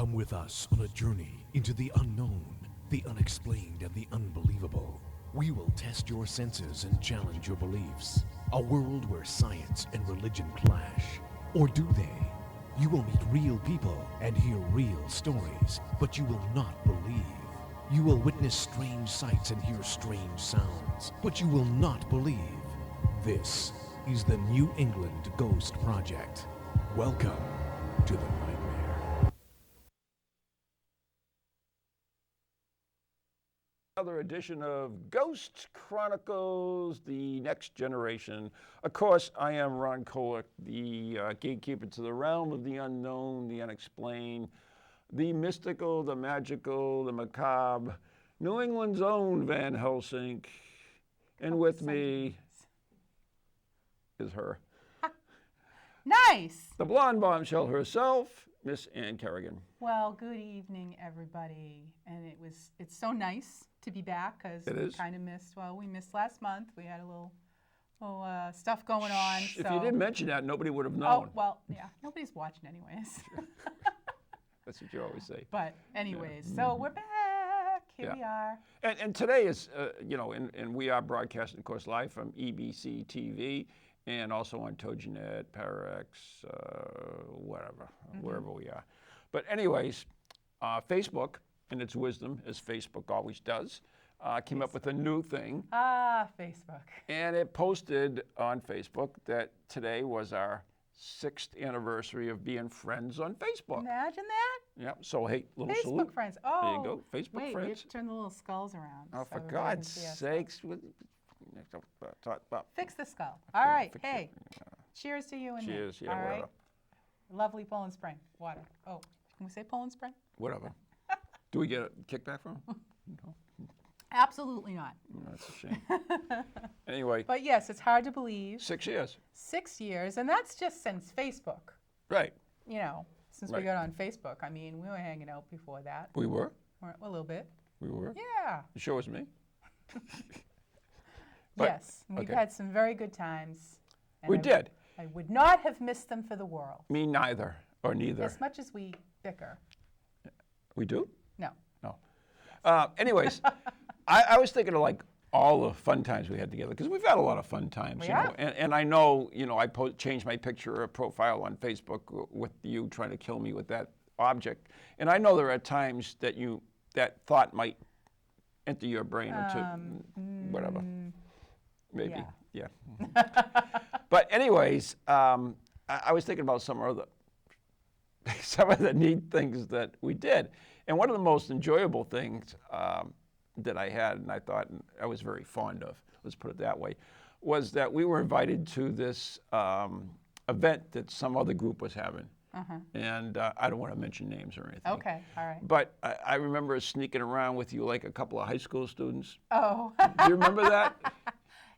Come with us on a journey into the unknown, the unexplained, and the unbelievable. We will test your senses and challenge your beliefs. A world where science and religion clash. Or do they? You will meet real people and hear real stories, but you will not believe. You will witness strange sights and hear strange sounds, but you will not believe. This is the New England Ghost Project. Welcome to the nightmare. Another edition of Ghost Chronicles, the next generation. Of course, I am Ron Kolek, the gatekeeper to the realm of the unknown, the unexplained, the mystical, the magical, the macabre, New England's own Van Helsing. And with me is her. Nice. The blonde bombshell herself, Miss Anne Kerrigan. Well, good evening, everybody. And it's so nice to be back because we kind of missed, we missed last month. We had a little stuff going on. If you didn't mention that, nobody would have known. Oh, well, yeah, nobody's watching anyways. That's what you always say. But anyways, so we're back. Here we are. And today is, and we are broadcasting, of course, live from EBC TV and also on TogiNet, Parax, wherever we are. But anyways, Facebook, in its wisdom, as Facebook always does, came up with a new thing. Facebook. And it posted on Facebook that today was our 6th anniversary of being friends on Facebook. Imagine that. Yep. So, hey, little Facebook salute. friends. Oh. There you go. Facebook wait, friends. we have to turn the little skulls around. Oh, so for everybody can God's see us. sakes. Fix the skull. All right. Hey, cheers to you and me. Cheers. Yeah, all whatever. right. Lovely Poland Spring water. Oh, can we say Poland Spring? Whatever. Do we get a kickback from them? No. Absolutely not. No, that's a shame. Anyway. But yes, it's hard to believe. 6 years. 6 years, and that's just since Facebook. Right. You know, since we got on Facebook. I mean, we were hanging out before that. We were? A little bit. We were? Yeah. You sure it was me? Yes, we've had some very good times. We did. I would not have missed them for the world. Me neither, or neither. As much as we bicker. We do? No. No. Anyways, I was thinking of like all the fun times we had together, because we've had a lot of fun times. We you know? And I know, I changed my picture or profile on Facebook with you trying to kill me with that object. And I know there are times that that thought might enter your brain or whatever. Maybe, yeah. But anyways, I was thinking about some of the neat things that we did. And one of the most enjoyable things that I had, and I thought I was very fond of, let's put it that way, was that we were invited to this event that some other group was having. And I don't want to mention names or anything. Okay, all right. But I remember sneaking around with you like a couple of high school students. Oh. Do you remember that?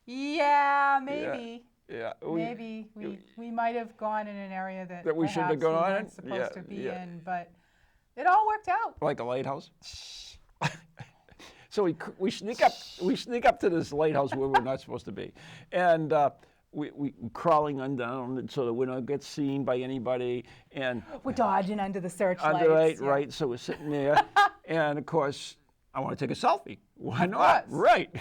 Yeah, maybe. Yeah. Maybe we might have gone in an area that we shouldn't have gone we in? weren't supposed to be in, but it all worked out. Like a lighthouse? So we sneak up to this lighthouse where we're not supposed to be, and we crawling on down so that we don't get seen by anybody, and we're dodging under the searchlights. Right. So we're sitting there, and of course I want to take a selfie. Why not? Right.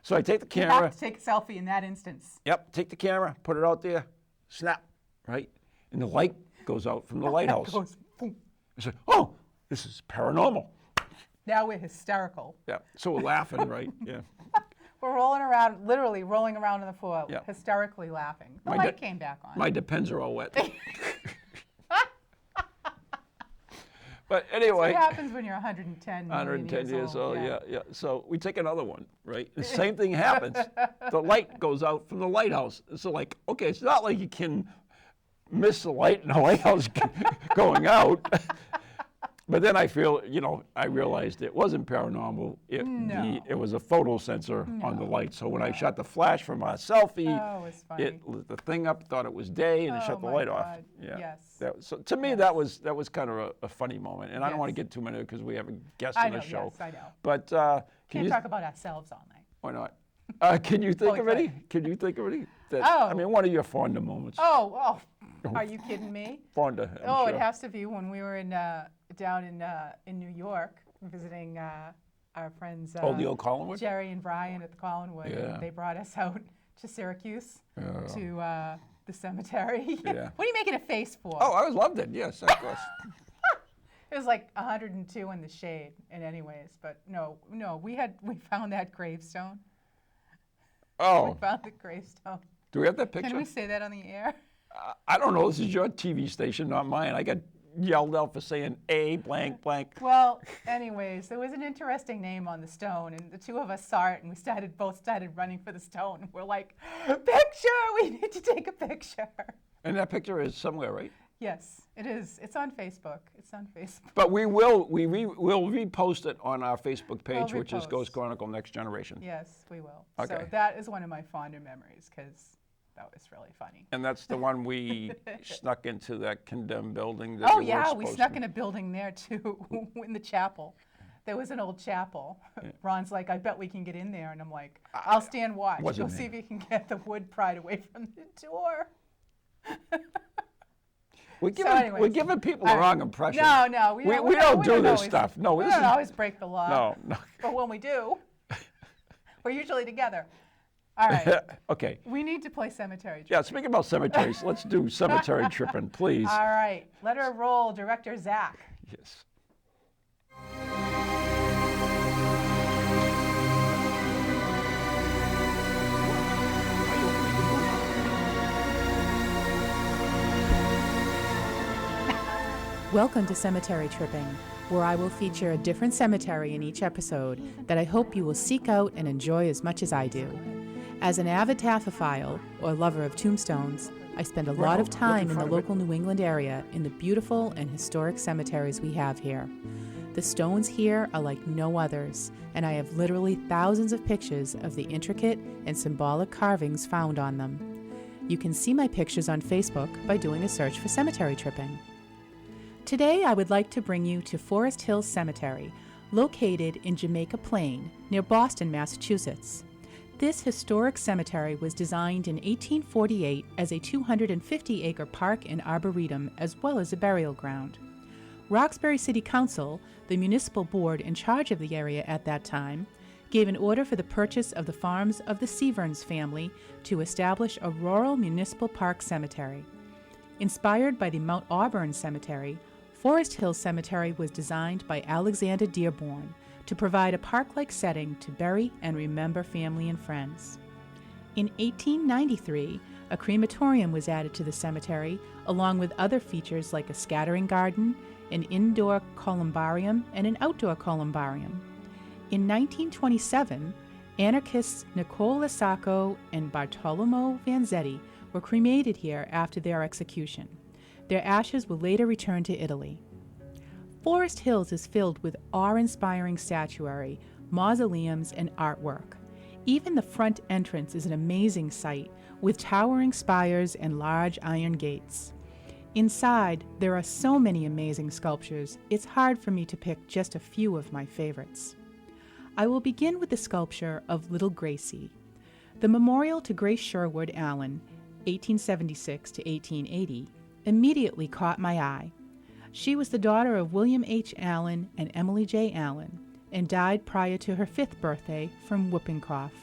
So I take the camera. You have to take a selfie in that instance. Yep. Take the camera, put it out there, snap, right, and the light goes out from the lighthouse. Goes, boom. I said, "Oh, this is paranormal." Now we're hysterical. Yeah. So we're laughing, right? Yeah. We're rolling around, literally rolling around on the floor, hysterically laughing. The light came back on. My depends are all wet. But anyway. That's what happens when you're 110 years old. Yeah. So we take another one, right? The same thing happens. The light goes out from the lighthouse. So like, okay, it's not like you can miss the light in the lighthouse going out. But then I realized it wasn't paranormal. It was a photo sensor on the light. So when I shot the flash from our selfie, it lit the thing up, thought it was day, and it shut the light off. Yeah. Yes. So to me, that was kind of a funny moment. And I don't want to get too many because we have a guest on the show. Yes, I know. But can't talk about ourselves all night. Why not? Can you think of any? I mean, one of your fonder moments. Oh, are you kidding me? Fonder. I'm sure. It has to be when we were in down in New York, visiting our friends the old Collinwood? Jerry and Brian at the Collinwood. Yeah. And they brought us out to Syracuse Yeah. to the cemetery. Yeah. What are you making a face for? Oh, I loved it. Yes, of course. It was like 102 in the shade. And anyways, but no, we found that gravestone. Oh. We found the gravestone. Do we have that picture? Can we say that on the air? I don't know. This is your TV station, not mine. I got yelled out for saying A blank blank. Well, anyways, there was an interesting name on the stone, and the two of us saw it, and we both started running for the stone. And we're like, picture! We need to take a picture. And that picture is somewhere, right? Yes, it is. It's on Facebook. It's on Facebook. But we'll repost it on our Facebook page, which is Ghost Chronicle Next Generation. Yes, we will. Okay. So that is one of my fonder memories, because that was really funny. And that's the one we snuck into that condemned building. Oh yeah, we snuck in a building there too, in the chapel. There was an old chapel. Yeah. Ron's like, I bet we can get in there, and I'm like, I'll stand watch. Go see if you can get the wood pried away from the door. We're giving people the wrong impression. No, we don't do this stuff. No, we don't always break the law. No. But when we do, we're usually together. All right. Okay. We need to play cemetery tripping. Yeah, speaking about cemeteries, let's do cemetery tripping, please. All right. Let her roll, director Zach. Yes. Welcome to Cemetery Tripping, where I will feature a different cemetery in each episode that I hope you will seek out and enjoy as much as I do. As an avid taphophile, or lover of tombstones, I spend a lot of time in the local New England area in the beautiful and historic cemeteries we have here. The stones here are like no others, and I have literally thousands of pictures of the intricate and symbolic carvings found on them. You can see my pictures on Facebook by doing a search for Cemetery Tripping. Today, I would like to bring you to Forest Hill Cemetery, located in Jamaica Plain, near Boston, Massachusetts. This historic cemetery was designed in 1848 as a 250-acre park and arboretum, as well as a burial ground. Roxbury City Council, the municipal board in charge of the area at that time, gave an order for the purchase of the farms of the Severns family to establish a rural municipal park cemetery. Inspired by the Mount Auburn Cemetery, Forest Hill Cemetery was designed by Alexander Dearborn to provide a park-like setting to bury and remember family and friends. In 1893, a crematorium was added to the cemetery, along with other features like a scattering garden, an indoor columbarium, and an outdoor columbarium. In 1927, anarchists Nicola Sacco and Bartolomeo Vanzetti were cremated here after their execution. Their ashes were later returned to Italy. Forest Hills is filled with awe-inspiring statuary, mausoleums, and artwork. Even the front entrance is an amazing sight, with towering spires and large iron gates. Inside, there are so many amazing sculptures, it's hard for me to pick just a few of my favorites. I will begin with the sculpture of Little Gracie. The memorial to Grace Sherwood Allen, 1876 to 1880, immediately caught my eye. She was the daughter of William H. Allen and Emily J. Allen, and died prior to her 5th birthday from whooping cough.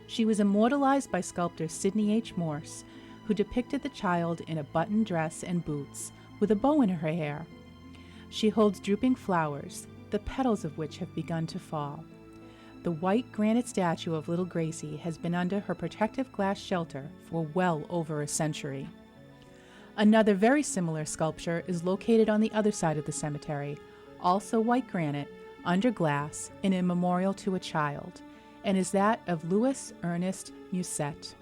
She was immortalized by sculptor Sidney H. Morse, who depicted the child in a button dress and boots, with a bow in her hair. She holds drooping flowers, the petals of which have begun to fall. The white granite statue of Little Gracie has been under her protective glass shelter for well over a century. Another very similar sculpture is located on the other side of the cemetery, also white granite, under glass, and a memorial to a child, and is that of Louis Ernest Musset.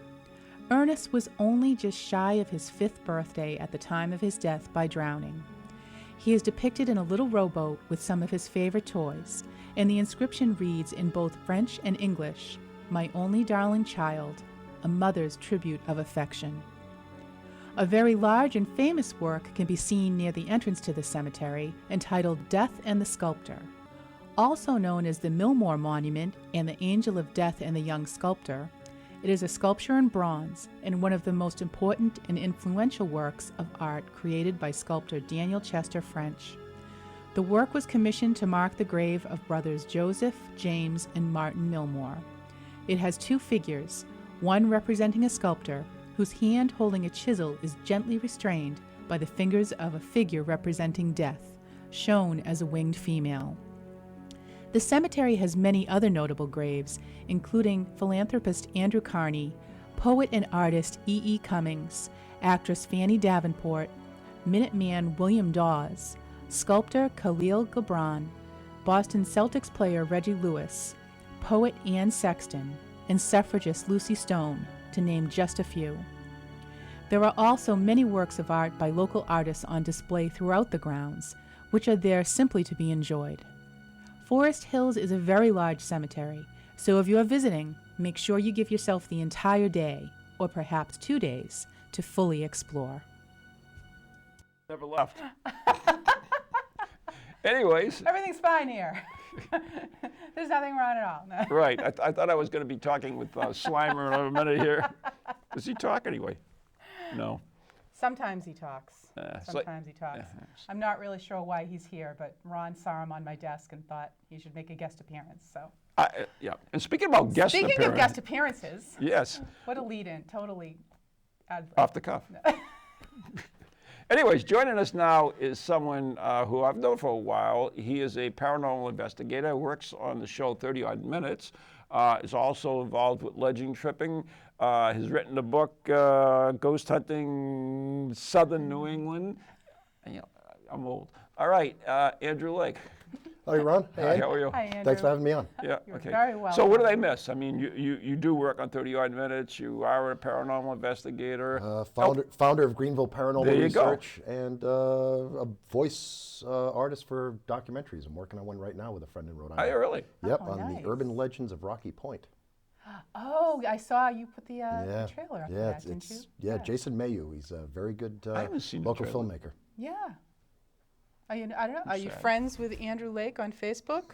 Ernest was only just shy of his 5th birthday at the time of his death by drowning. He is depicted in a little rowboat with some of his favorite toys, and the inscription reads in both French and English, "My only darling child, a mother's tribute of affection." A very large and famous work can be seen near the entrance to the cemetery, entitled Death and the Sculptor. Also known as the Millmore Monument and the Angel of Death and the Young Sculptor, it is a sculpture in bronze and one of the most important and influential works of art created by sculptor Daniel Chester French. The work was commissioned to mark the grave of brothers Joseph, James, and Martin Milmore. It has 2 figures, one representing a sculptor whose hand holding a chisel is gently restrained by the fingers of a figure representing death, shown as a winged female. The cemetery has many other notable graves, including philanthropist Andrew Carney, poet and artist E.E. Cummings, actress Fanny Davenport, Minuteman William Dawes, sculptor Khalil Gibran, Boston Celtics player Reggie Lewis, poet Anne Sexton, and suffragist Lucy Stone, to name just a few. There are also many works of art by local artists on display throughout the grounds, which are there simply to be enjoyed. Forest Hills is a very large cemetery, so if you are visiting, make sure you give yourself the entire day, or perhaps 2 days, to fully explore. Never left. Anyways. Everything's fine here. There's nothing wrong at all. No. Right. I thought I was going to be talking with Slimer in a minute here. Does he talk anyway? No. Sometimes he talks. Sometimes he talks. Yeah. I'm not really sure why he's here, but Ron saw him on my desk and thought he should make a guest appearance. So. Yeah. And speaking about guest appearances. Speaking of guest appearances. Yes. What a lead-in. Totally. Off the cuff. Anyways, joining us now is someone who I've known for a while. He is a paranormal investigator, works on the show 30 Odd Minutes, is also involved with legend tripping, has written a book, Ghost Hunting Southern New England. You know, I'm old. All right, Andrew Lake. Hi, Ron. Hi, how are you? Hi, Andrew. Thanks for having me on. Yeah, You're okay. very welcome. So what did I miss? I mean, you do work on 30 Odd Minutes. You are a paranormal investigator. Founder of Greenville Paranormal There you go. Research and a voice artist for documentaries. I'm working on one right now with a friend in Rhode Island. Are you really? Yep, Oh, on nice. the urban legends of Rocky Point. Oh, I saw you put the Yeah, trailer up yeah, for that, didn't you? yeah. Jason Mayu. He's a very good I haven't seen the local trailer. filmmaker. Yeah. Are you, I don't know, are you sad. friends with Andrew Lake on Facebook?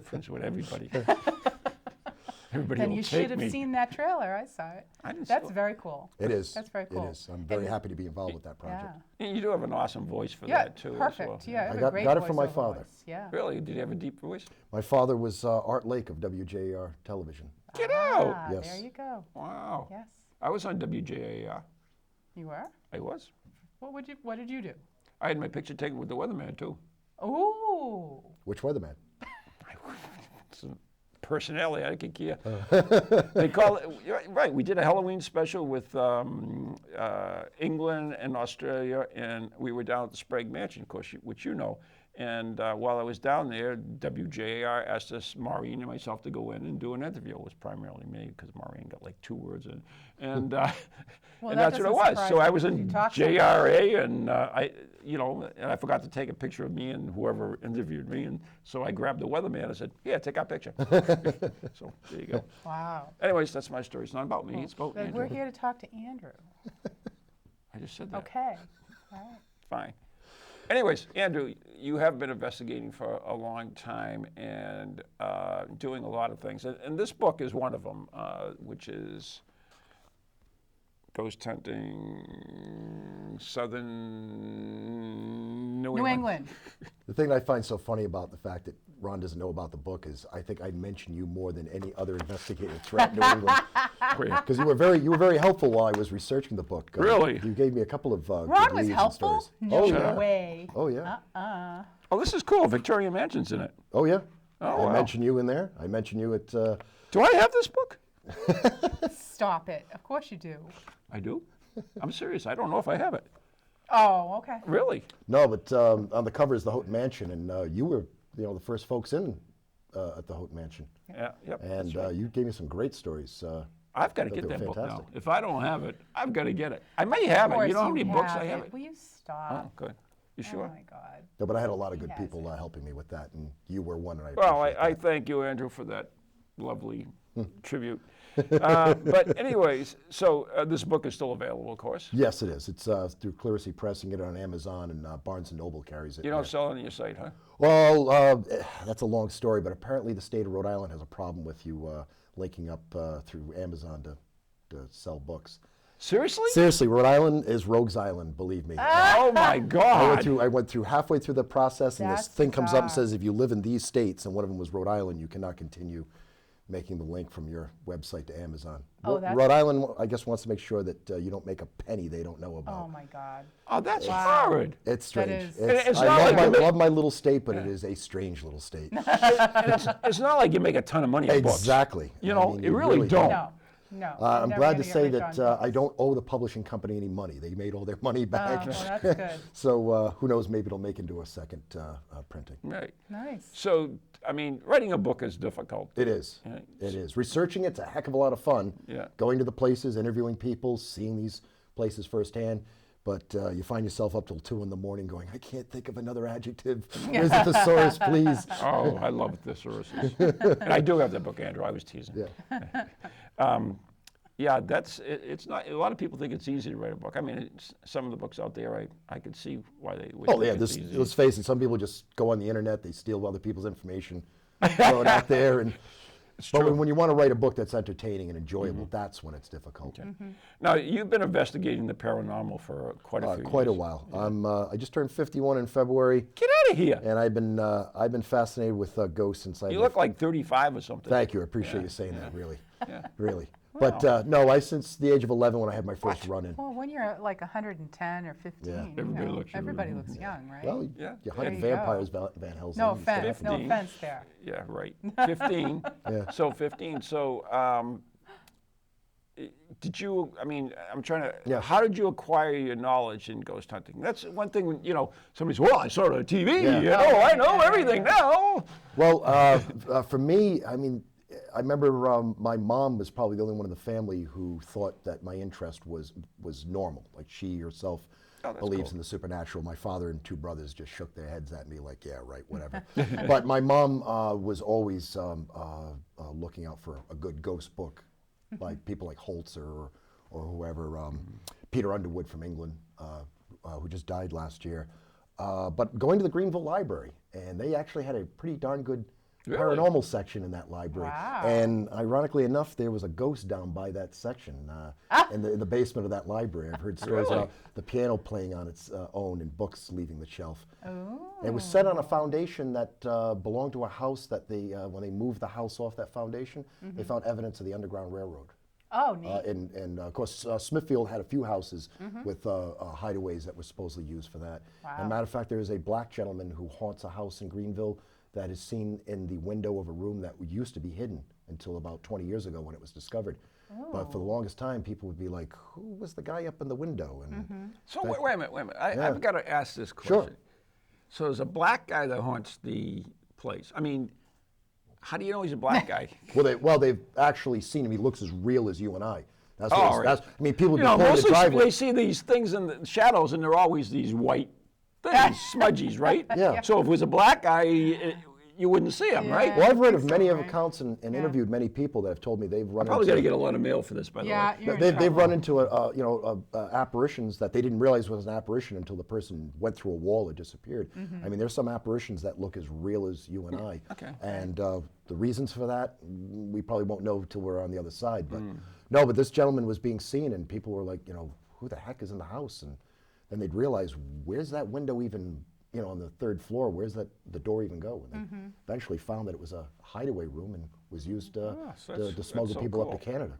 Friends with everybody. Everybody Then will you take should have me. seen that trailer. I saw it. I didn't That's see it. very cool. It is. That's very cool. It is. I'm very And- happy to be involved with that project. Yeah. You do have an awesome voice for Yeah, that too. perfect. As well. Yeah, I have I a got- great got it from my voiceover father. voice. Yeah. Really? Did he have a deep voice? My father was Art Lake of WJR Television. Get out! Ah, Yes. there you go. Wow. Yes. I was on WJAR. You were? I was. What did you do? I had my picture taken with the weatherman too. Ooh. Which weatherman? It's a personality, I could care. They call it, you're right, we did a Halloween special with England and Australia, and we were down at the Sprague Mansion, of course, which you know. And while I was down there, WJR asked us, Maureen and myself, to go in and do an interview. It was primarily me, because Maureen got like 2 words in. And, Well, and that that's what it doesn't was. surprise So I me was because in you talk so JRA, and and I forgot to take a picture of me and whoever interviewed me. And so I grabbed the weatherman and said, "Yeah, take our picture." So there you go. Wow. Anyways, that's my story. It's not about me. It's about Then Andrew. we're here to talk to Andrew. I just said that. Okay. All right. Fine. Anyways, Andrew, you have been investigating for a long time and doing a lot of things. And this book is one of them, which is Ghost Hunting Southern New England. The thing that I find so funny about the fact that Ron doesn't know about the book is I think I mentioned you more than any other investigator throughout New England. Because you were very helpful while I was researching the book. Really? You gave me a couple of Ron good was leads and helpful? stories. No Oh yeah. way. Oh yeah. Oh, this is cool. Victoria Mansion's in it. Oh yeah. Oh, I wow. mentioned you in there. I mentioned you at. Do I have this book? Stop it. Of course you do. I do. I'm serious. I don't know if I have it. Oh, okay. Really? No, but on the cover is the Houghton Mansion, and you were the first folks in at the Houghton Mansion, Yeah. Yep. and that's right. you gave me some great stories. I've got to thought get they were that book now. fantastic. If I don't have it, I've got to get it. I may have Of it. course You know how many books I have have it? Will you stop? Oh, good. You Oh sure? my God. No, but I had a lot of He good has people it. helping me with that, and you were one, and I Well, appreciate I that. thank you, Andrew, for that lovely tribute. But anyways, so this book is still available, of course. Yes, it is. It's through Clearacy Press. You can get it on Amazon, and Barnes & Noble carries it. You don't sell it on your site, huh? Well, that's a long story, but apparently the state of Rhode Island has a problem with you linking up through Amazon to sell books. Seriously? Seriously, Rhode Island is Rogues Island, believe me. Oh my God. I went through halfway through the process, and this That's thing comes up and bizarre. says, if you live in these states, and one of them was Rhode Island, you cannot continue making the link from your website to Amazon. Oh, that's- Rhode Island, I guess, wants to make sure that you don't make a penny they don't know Oh about. my God. Oh, that's Wow. horrid. It's That strange. is- It's I not love, like love my little state, but it is a strange little state. It's not like you make a ton of money on books. Exactly. You I know, mean, you really don't. No, no. I'm Never glad gonna to get say rich that on I don't owe the publishing company any money. They made all their money Oh, back. well, that's good. So who knows, maybe it'll make into a second printing. Right. Nice. So, I mean, writing a book is difficult. It is. Yeah. It is. Researching it's a heck of a lot of fun. Yeah. Going to the places, interviewing people, seeing these places firsthand. But you find yourself up till 2 in the morning going, I can't think of another adjective. Where's the thesaurus, please? Oh, I love thesauruses. And I do have that book, Andrew. I was teasing. Yeah. Yeah, it's not, a lot of people think it's easy to write a book. I mean, some of the books out there, I could see why they would Oh, think yeah. it's easy. Let's face it, some people just go on the internet, they steal other people's information, throw it out there. But when you want to write a book that's entertaining and enjoyable, that's when it's difficult. Now, you've been investigating the paranormal for quite a few Quite a years. while. I just turned 51 in February, Get out of here. and I've been fascinated with ghosts since I You was. look like 35 or something. Thank you. I appreciate you saying that. Really, Yeah. really. But no, since the age of 11 when I had my first run-in. Well, when you're like 110 or 15, Yeah. you Everybody know, looks younger. everybody looks young, right? Well, Yeah. you There hunted you vampires, Van Helsing. no and stuff. offense, no 15. offense there. Yeah, right. 15. Yeah. So 15. So, did you, I mean, I'm trying to, Yeah. how did you acquire your knowledge in ghost hunting? That's one thing, when, you know, somebody says, well, I saw it on TV, Yeah. you know, I know everything now. Well, for me, I mean, I remember my mom was probably the only one in the family who thought that my interest was normal. Like she herself that's believes cool. in the supernatural. My father and 2 brothers just shook their heads at me like, yeah, right, whatever. But my mom was always looking out for a good ghost book by people like Holzer or whoever, Peter Underwood from England, who just died last year. But going to the Greenville Library, and they actually had a pretty darn good Really? paranormal section in that library. Wow. And ironically enough, there was a ghost down by that section in the basement of that library. I've heard stories Really? about the piano playing on its own and books leaving the shelf. Oh. It was set on a foundation that belonged to a house that they, when they moved the house off that foundation, they found evidence of the Underground Railroad. Oh, neat. And of course, Smithfield had a few houses with hideaways that were supposedly used for that. Wow. And matter of fact, there is a black gentleman who haunts a house in Greenville that is seen in the window of a room that used to be hidden until about 20 years ago when it was discovered. But for the longest time, people would be like, who was the guy up in the window? And So wait a minute. Yeah. I've got to ask this Sure. question. So there's a black guy that haunts the place. I mean, how do you know he's a black guy? they've actually seen him. He looks as real as you and I. That's Oh, what right. I mean, people would You be know, pulling the mostly driveway. they see these things in the shadows, and they're always these white things, smudgies, right? Yeah. So if it was a black guy, you wouldn't see him, right? Well, I've read of so, many of right? accounts and interviewed many people that have told me they've run Probably got to into. get a lot of mail for this, by the Yeah, way. you're in They've trouble. run into apparitions that they didn't realize was an apparition until the person went through a wall or disappeared. I mean, there's some apparitions that look as real as you and I. Okay. And the reasons for that, we probably won't know till we're on the other side. But no, but this gentleman was being seen, and people were like, who the heck is in the house? And then they'd realize, where's that window even? On the 3rd floor, where's the door even go? And they eventually found that it was a hideaway room and was used so to that's smuggle so people cool. up to Canada.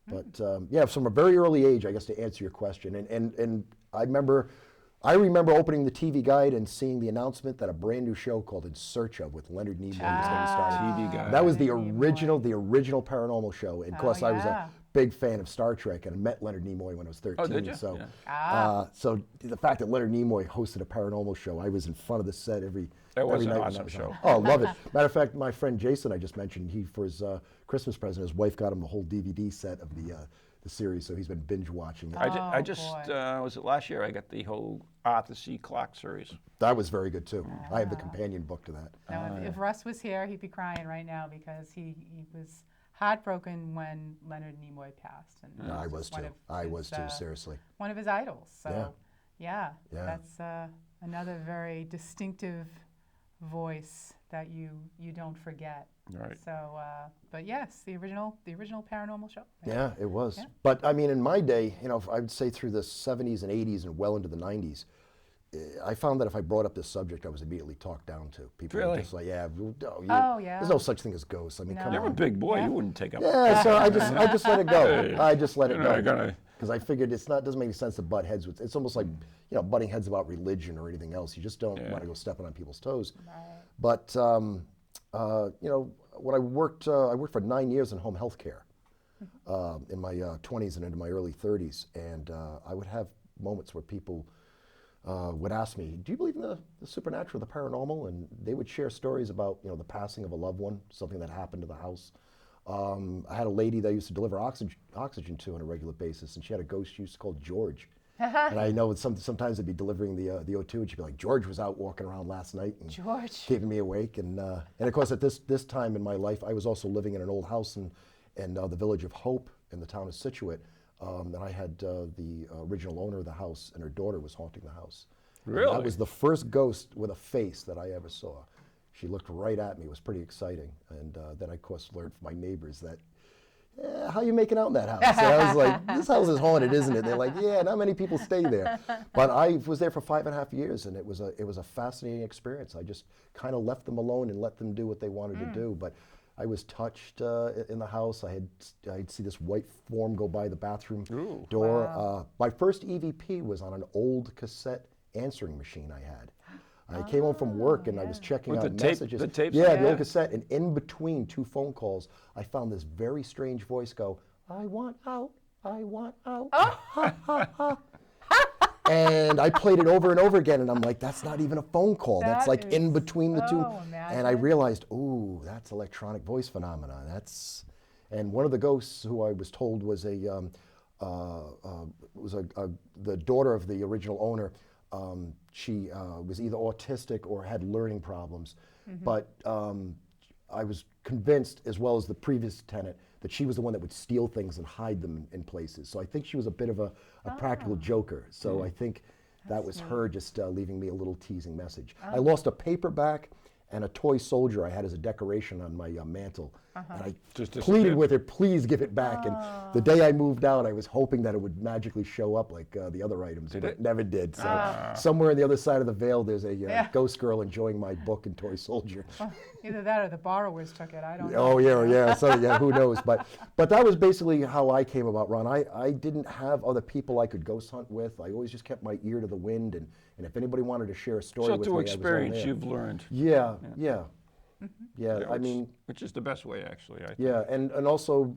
But yeah, from a very early age, I guess to answer your question, and I remember opening the TV guide and seeing the announcement that a brand new show called In Search of with Leonard Nimoy was going to start. TV guy. That was the Leonard original paranormal show. And of course, I was yeah. a big fan of Star Trek, and I met Leonard Nimoy when I was 13. Oh, did you? So, Yeah. so the fact that Leonard Nimoy hosted a paranormal show, I was in front of the set every That was every an night when awesome that was show. on. Oh, love it. Matter of fact, my friend Jason, I just mentioned, he for his Christmas present, his wife got him the whole DVD set of the series, so he's been binge watching it. I just boy. was it last year? I got the whole Arthur C. Clarke series. That was very good too. I have the companion book to that. Now, if Russ was here, he'd be crying right now because he was heartbroken when Leonard Nimoy passed. And No, it I just was one too. of I his, was too. Seriously. One of his idols. So, yeah, Yeah. that's another very distinctive voice that you don't forget. Right. So, but yes, the original Paranormal show. Yeah, it was. Yeah. But I mean, in my day, you know, I would say through the 70s and 80s and well into the 90s, I found that if I brought up this subject, I was immediately talked down to. People were Really? just like, yeah, Oh, yeah. there's no such thing as ghosts. I mean, come You're a on. big boy. You wouldn't take up. Yeah, so I just let it go. I just let it You're not go. gonna- Because I figured doesn't make any sense to butt heads with. It's almost like, you know, butting heads about religion or anything else. You just don't want to go stepping on people's toes. Right. But you know, when I worked for 9 years in home health care in my 20s and into my early 30s, and I would have moments where people would ask me, "Do you believe in the supernatural, the paranormal?" And they would share stories about, you know, the passing of a loved one, something that happened to the house. I had a lady that I used to deliver oxygen to on a regular basis, and she had a ghost she used to call George. And I know sometimes I'd be delivering the O2, and she'd be like, "George was out walking around last night and George. keeping me awake." And of course, at this time in my life, I was also living in an old house in the village of Hope in the town of Situate. And I had the original owner of the house, and her daughter was haunting the house. And Really? that was the first ghost with a face that I ever saw. She looked right at me. It was pretty exciting. And then I, of course, learned from my neighbors that, how you making out in that house? And I was like, this house is haunted, isn't it? They're like, yeah, not many people stay there. But I was there for 5.5 years, and it was a fascinating experience. I just kind of left them alone and let them do what they wanted to do. But I was touched in the house. I'd see this white form go by the bathroom door. Wow. My first EVP was on an old cassette answering machine I had. I came home from work and I was checking With out the tape- messages. the tapes? Yeah, the Yeah. old cassette. And in between 2 phone calls, I found this very strange voice go, "I want out, I want out." Ha, ha, ha. And I played it over and over again, and I'm like, that's not even a phone call. That's That like in is- between the two. oh, And I imagine. realized, ooh, that's electronic voice phenomena. And one of the ghosts who I was told was the daughter of the original owner. She was either autistic or had learning problems, but I was convinced, as well as the previous tenant, that she was the one that would steal things and hide them in places. So I think she was a bit of a practical joker. So I think that was her just leaving me a little teasing message. I lost a paperback and a toy soldier I had as a decoration on my mantle. And I Just pleaded disappeared. with her, please give it back. And the day I moved out, I was hoping that it would magically show up like the other items, but it never did. So somewhere on the other side of the veil, there's a ghost girl enjoying my book and toy soldier. Either that or the borrowers took it. I don't know. Oh yeah, yeah. So yeah, who knows? But that was basically how I came about, Ron. I didn't have other people I could ghost hunt with. I always just kept my ear to the wind, and if anybody wanted to share a story So with me, through I was all experience, there. you've learned. Yeah. I which- mean, which is the best way, actually. I think. yeah, and also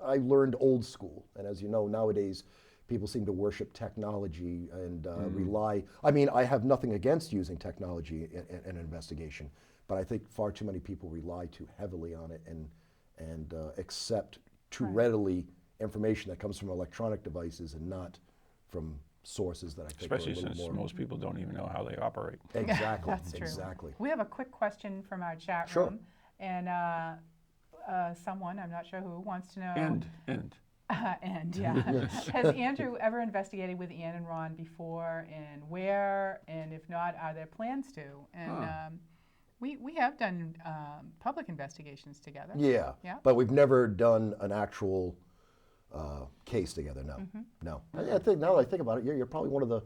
I learned old school, and as you know, nowadays people seem to worship technology and rely. I mean, I have nothing against using technology in an investigation, but I think far too many people rely too heavily on it and accept too readily information that comes from electronic devices and not from sources that I think Especially are a little since more. most people don't even know how they operate. Exactly, That's true. exactly. We have a quick question from our chat Sure. room, and someone, I'm not sure who, wants to know. And And yeah. Has Andrew ever investigated with Anne and Ron before, and where? And if not, are there plans to? And we have done public investigations together. Yeah, Yeah. but we've never done an actual case together. No, no. I think now that I think about it, you're probably one of the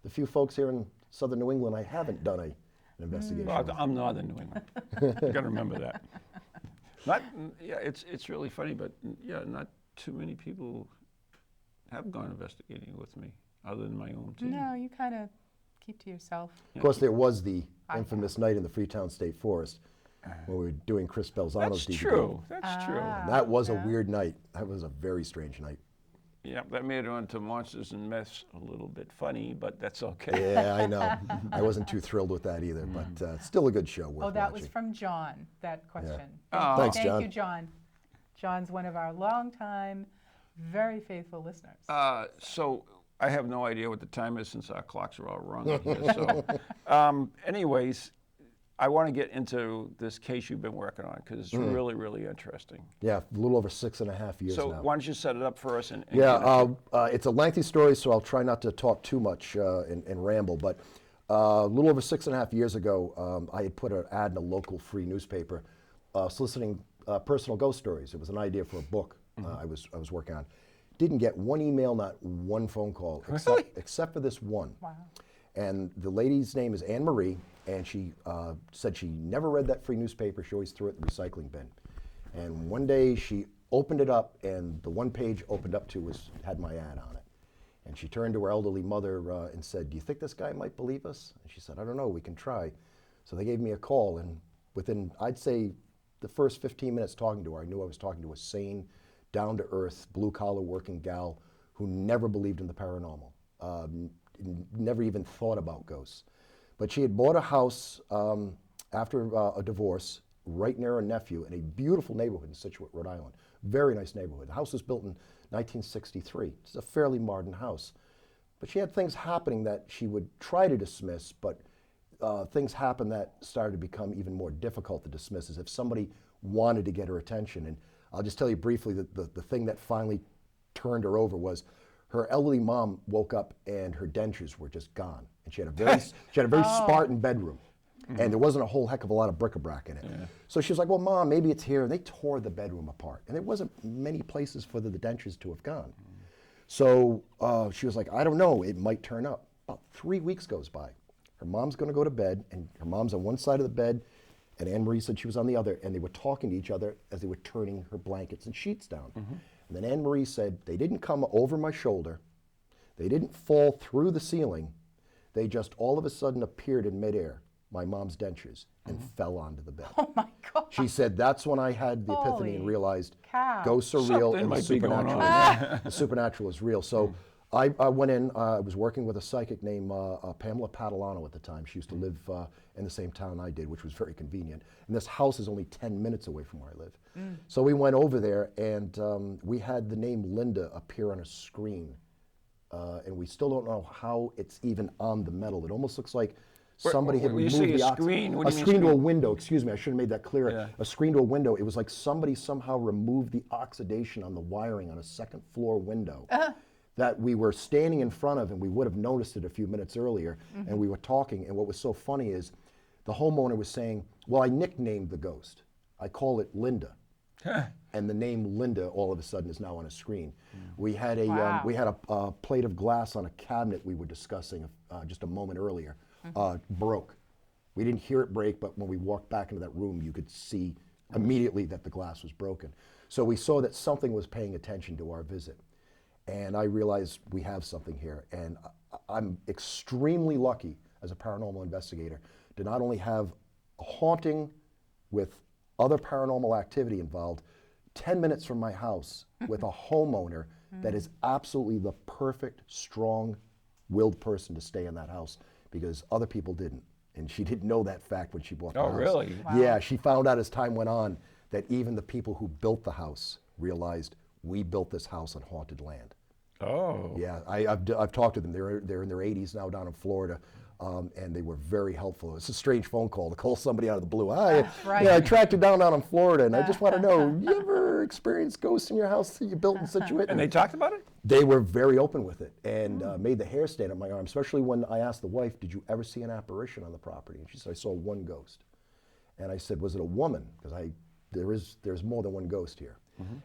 few folks here in southern New England I haven't done an investigation. well, with. I'm northern New England. You got to remember that. Yeah, it's really funny, but yeah, not too many people have gone investigating with me, other than my own team. No, you kind of keep to yourself. Of course, there was the infamous night in the Freetown State Forest when we were doing Chris Belzano's That's DVD. true. That's true. And that was a weird night. That was a very strange night. Yeah, that made it onto Monsters and Myths a little bit funny, but that's okay. Yeah, I know. I wasn't too thrilled with that either, but still a good show. Worth Oh, that watching. was from John, that question. Oh. Thanks, Thank John. you, John. John's one of our longtime, very faithful listeners. So I have no idea what the time is since our clocks are all wrong up here. So, anyways, I want to get into this case you've been working on because it's really, really interesting. Yeah, a little over 6.5 years So now. why don't you set it up for us? And Yeah, it's a lengthy story, so I'll try not to talk too much and ramble. But a little over 6.5 years ago, I had put an ad in a local free newspaper soliciting personal ghost stories. It was an idea for a book I was working on. Didn't get one email, not one phone call, except for this one. Wow. And the lady's name is Anne Marie, and she said she never read that free newspaper. She always threw it in the recycling bin. And one day she opened it up, and the one page opened up to had my ad on it. And she turned to her elderly mother and said, "Do you think this guy might believe us?" And she said, "I don't know, we can try." So they gave me a call, and within, I'd say, the first 15 minutes talking to her, I knew I was talking to a sane, down-to-earth, blue-collar working gal who never believed in the paranormal, never even thought about ghosts. But she had bought a house after a divorce right near her nephew in a beautiful neighborhood in Scituate, Rhode Island. Very nice neighborhood. The house was built in 1963. It's a fairly modern house. But she had things happening that she would try to dismiss, but things happened that started to become even more difficult to dismiss, as if somebody wanted to get her attention. And I'll just tell you briefly that the thing that finally turned her over was her elderly mom woke up and her dentures were just gone. And she had a very Spartan bedroom. And there wasn't a whole heck of a lot of bric-a-brac in it. Yeah. So she was like, "Well, Mom, maybe it's here." And they tore the bedroom apart. And there wasn't many places for the dentures to have gone. So she was like, "I don't know, it might turn up." About 3 weeks goes by. Her mom's gonna go to bed, and her mom's on one side of the bed, and Anne Marie said she was on the other, and they were talking to each other as they were turning her blankets and sheets down. And then Anne Marie said, "They didn't come over my shoulder, they didn't fall through the ceiling, they just all of a sudden appeared in midair, my mom's dentures, and fell onto the bed." Oh my God. She said, "That's when I had the epiphany and Holy realized cow. ghosts are real Something and the might be going supernatural, on. the supernatural is real." So I went in, I was working with a psychic named Pamela Padalano at the time. She used to live in the same town I did, which was very convenient. And this house is only 10 minutes away from where I live. So we went over there, and we had the name Linda appear on a screen. And we still don't know how it's even on the metal. It almost looks like somebody had When you removed say the a screen, what do you mean screen to a screen? window. Excuse me, I should have made that clearer. Yeah. A screen to a window. It was like somebody somehow removed the oxidation on the wiring on a second floor window that we were standing in front of, and we would have noticed it a few minutes earlier. And we were talking, and what was so funny is the homeowner was saying, "Well, I nicknamed the ghost. I call it Linda." And the name Linda all of a sudden is now on a screen. We had a a plate of glass on a cabinet we were discussing just a moment earlier, broke. We didn't hear it break, but when we walked back into that room, you could see immediately that the glass was broken. So we saw that something was paying attention to our visit. And I realized we have something here. And I'm extremely lucky as a paranormal investigator to not only have a haunting with other paranormal activity involved 10 minutes from my house with a homeowner that is absolutely the perfect, strong-willed person to stay in that house, because other people didn't. And she didn't know that fact when she bought the house. Oh, really? Wow. Yeah, she found out as time went on that even the people who built the house realized we built this house on haunted land. Oh. Yeah, I've talked to them. They're in their 80s now down in Florida, and they were very helpful. It's a strange phone call to call somebody out of the blue. Hi, right. yeah, I tracked you down in Florida, and I just want to know, you ever experienced ghosts in your house that you built in Scituate? And they talked about it? They were very open with it, and made the hair stand on my arm, especially when I asked the wife, "Did you ever see an apparition on the property?" And she said, "I saw one ghost." And I said, "Was it a woman? Because there's more than one ghost here."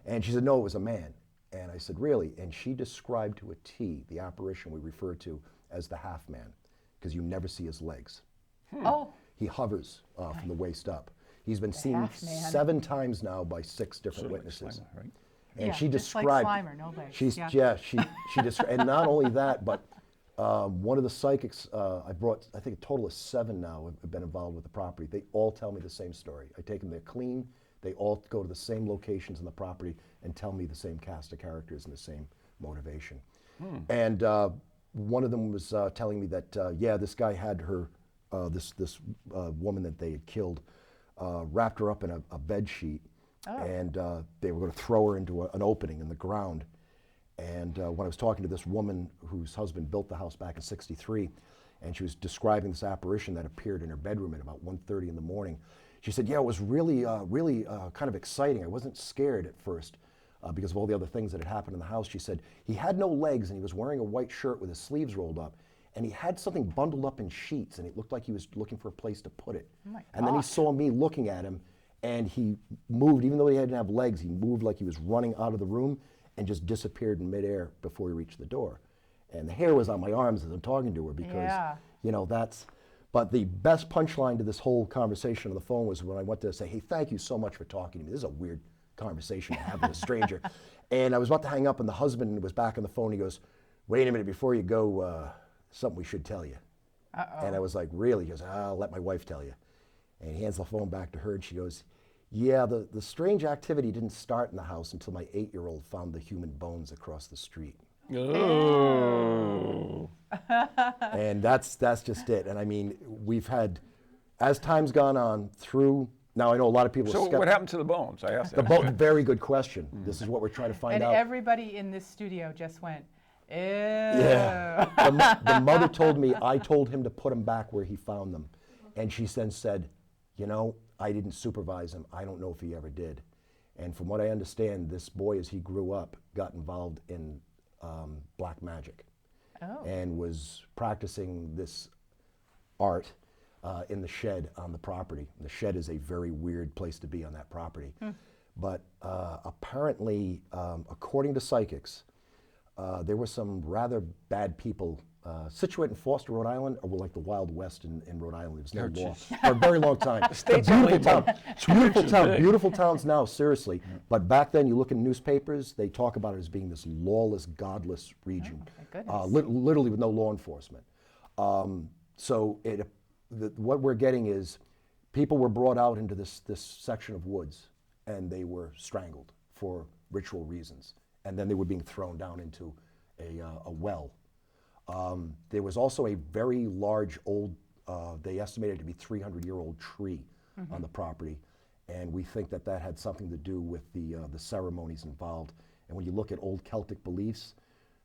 And she said, "No, it was a man." And I said, "Really?" And she described to a T the apparition we refer to as the half man, because you never see his legs. Oh, He hovers from the waist up. He's been seen half man. 7 times now by 6 different Sort of like witnesses. Slimer, right? And yeah, she just described, like Slimer, no legs. she's, yeah. yeah, she described, and not only that, but one of the psychics, I brought, I think a total of 7 now have been involved with the property. They all tell me the same story. I take them, they're clean, they all go to the same locations in the property and tell me the same cast of characters and the same motivation. And one of them was telling me that, yeah, this guy had her, this woman that they had killed, wrapped her up in a bed sheet, and they were going to throw her into an opening in the ground. And when I was talking to this woman whose husband built the house back in '63, and she was describing this apparition that appeared in her bedroom at about 1:30 in the morning, she said, "Yeah, it was really kind of exciting. I wasn't scared at first because of all the other things that had happened in the house." She said, "He had no legs, and he was wearing a white shirt with his sleeves rolled up, and he had something bundled up in sheets, and it looked like he was looking for a place to put it. Oh my and then he gosh. saw me looking at him, And he moved, even though he didn't have legs, he moved like he was running out of the room and just disappeared in midair before he reached the door. And the hair was on my arms as I'm talking to her because, you know, that's, but the best punchline to this whole conversation on the phone was when I went to say, hey, thank you so much for talking to me. This is a weird conversation to have with a stranger. And I was about to hang up and the husband was back on the phone. He goes, wait a minute, before you go, something we should tell you. And I was like, really? He goes, I'll let my wife tell you. And he hands the phone back to her and she goes, yeah, the strange activity didn't start in the house until my 8-year-old found the human bones across the street. Oh. And that's just it. And I mean, we've had, as time's gone on through, now I know a lot of people So what happened to the bones? I asked that. Very good question. This is what we're trying to find out. And everybody in this studio just went, ew. Yeah. The mother told me, I told him to put them back where he found them. And she then said, you know, I didn't supervise him. I don't know if he ever did. And from what I understand, this boy, as he grew up, got involved in black magic and was practicing this art in the shed on the property. The shed is a very weird place to be on that property. But apparently, according to psychics, there were some rather bad people situated in Foster, Rhode Island, or like the Wild West in Rhode Island. It was no law for a very long time. It's a beautiful town. It's a beautiful town. Beautiful towns now, seriously. But back then, you look in newspapers, they talk about it as being this lawless, godless region, literally with no law enforcement. So what we're getting is people were brought out into this section of woods, and they were strangled for ritual reasons, and then they were being thrown down into a well. There was also a very large old, they estimated to be 300-year-old tree on the property, and we think that that had something to do with the ceremonies involved. And when you look at old Celtic beliefs,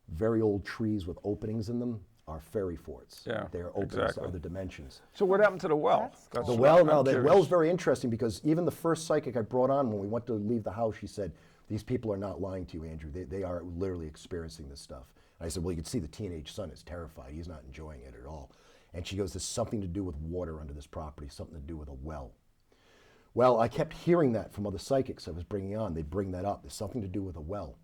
very old trees with openings in them are fairy forts. Yeah, They're openings to other dimensions. So what happened to the well? The well, now the well's very interesting because even the first psychic I brought on when we went to leave the house, she said, these people are not lying to you, Andrew. They are literally experiencing this stuff. I said, well, you can see the teenage son is terrified. He's not enjoying it at all. And she goes, there's something to do with water under this property, something to do with a well. Well, I kept hearing that from other psychics I was bringing on. They'd bring that up. There's something to do with a well.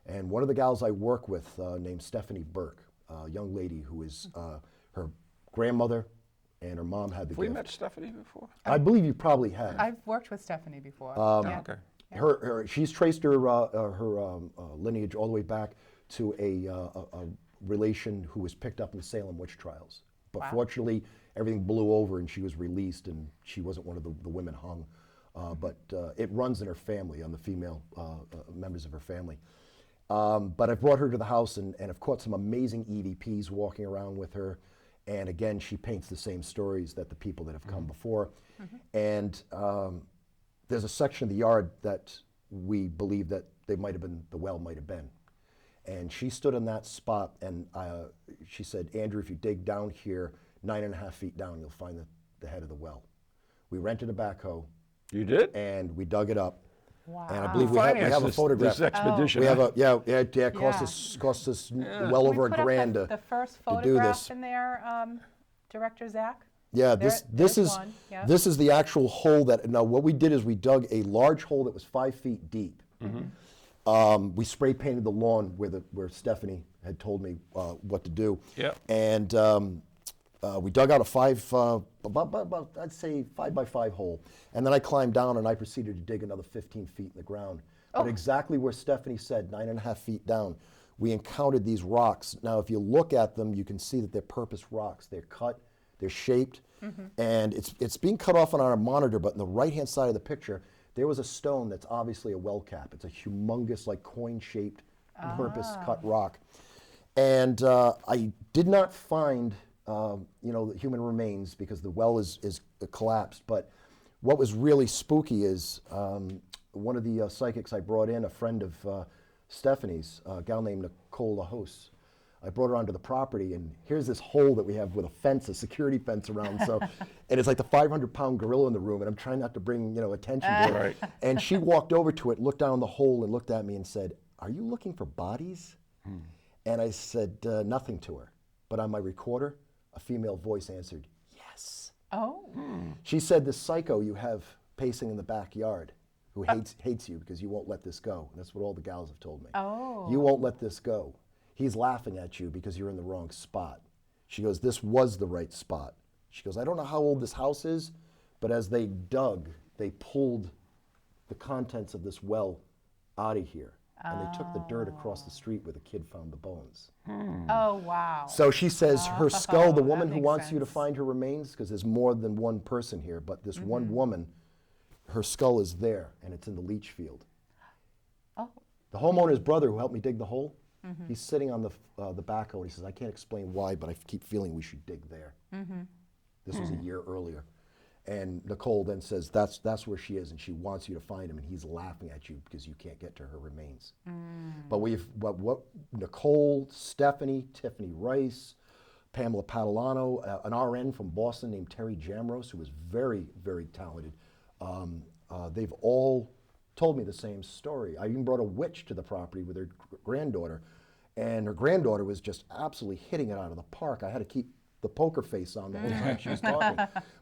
And one of the gals I work with named Stephanie Burke, a young lady who is her grandmother and her mom had the gift. Have we met Stephanie before? I believe you probably have. I've worked with Stephanie before. Okay. She's traced her lineage all the way back to a relation who was picked up in the Salem witch trials. But fortunately, everything blew over and she was released and she wasn't one of the women hung. But it runs in her family, on the female members of her family. But I've brought her to the house and I've caught some amazing EVPs walking around with her. And again, she paints the same stories that the people that have come before. And there's a section of the yard that we believe that they might have been, the well might have been. And she stood in that spot and she said, Andrew, if you dig down here, 9.5 feet down, you'll find the head of the well. We rented a backhoe. You did? And we dug it up. Wow. And I believe we have a photograph. This expedition. We have a, it cost us well over $1,000 the first to do photograph this. in there, Director Zach? Yeah, There's this is one, yeah. this is the actual hole that, now what we did is we dug a large hole that was 5 feet deep. We spray painted the lawn where Stephanie had told me what to do. Yeah. And we dug out a about I'd say 5 by 5 hole. And then I climbed down and I proceeded to dig another 15 feet in the ground. But exactly where Stephanie said, 9.5 feet down, we encountered these rocks. Now, if you look at them, you can see that they're purpose rocks. They're cut, they're shaped, and it's being cut off on our monitor, but in the right-hand side of the picture, there was a stone that's obviously a well cap. It's a humongous, like coin-shaped, purpose-cut rock. And I did not find, the human remains because the well is collapsed. But what was really spooky is one of the psychics I brought in, a friend of Stephanie's, a gal named Nicole LaHose. I brought her onto the property, and here's this hole that we have with a fence, a security fence around. So, and it's like the 500-pound gorilla in the room, and I'm trying not to bring attention to it. Right. And she walked over to it, looked down the hole, and looked at me and said, "Are you looking for bodies?" And I said nothing to her. But on my recorder, a female voice answered, "Yes." Oh. She said, "The psycho you have pacing in the backyard who hates you because you won't let this go. And that's what all the gals have told me. Oh. You won't let this go. He's laughing at you because you're in the wrong spot. She goes, this was the right spot. She goes, I don't know how old this house is, but as they dug, they pulled the contents of this well out of here. And they took the dirt across the street where the kid found the bones. Oh, wow. So she says her skull, the woman that who makes wants you to sense. find her remains, because there's more than one person here, but this one woman, her skull is there, and it's in the leach field. Oh. The homeowner's brother who helped me dig the hole, he's sitting on the backhoe, and he says, I can't explain why, but I keep feeling we should dig there. This was a year earlier. And Nicole then says, that's where she is, and she wants you to find him, and he's laughing at you because you can't get to her remains. But what Nicole, Stephanie, Tiffany Rice, Pamela Padalano, an RN from Boston named Terry Jamros, who was very, very talented, they've all told me the same story. I even brought a witch to the property with her granddaughter, and her granddaughter was just absolutely hitting it out of the park. I had to keep the poker face on the whole time she was talking.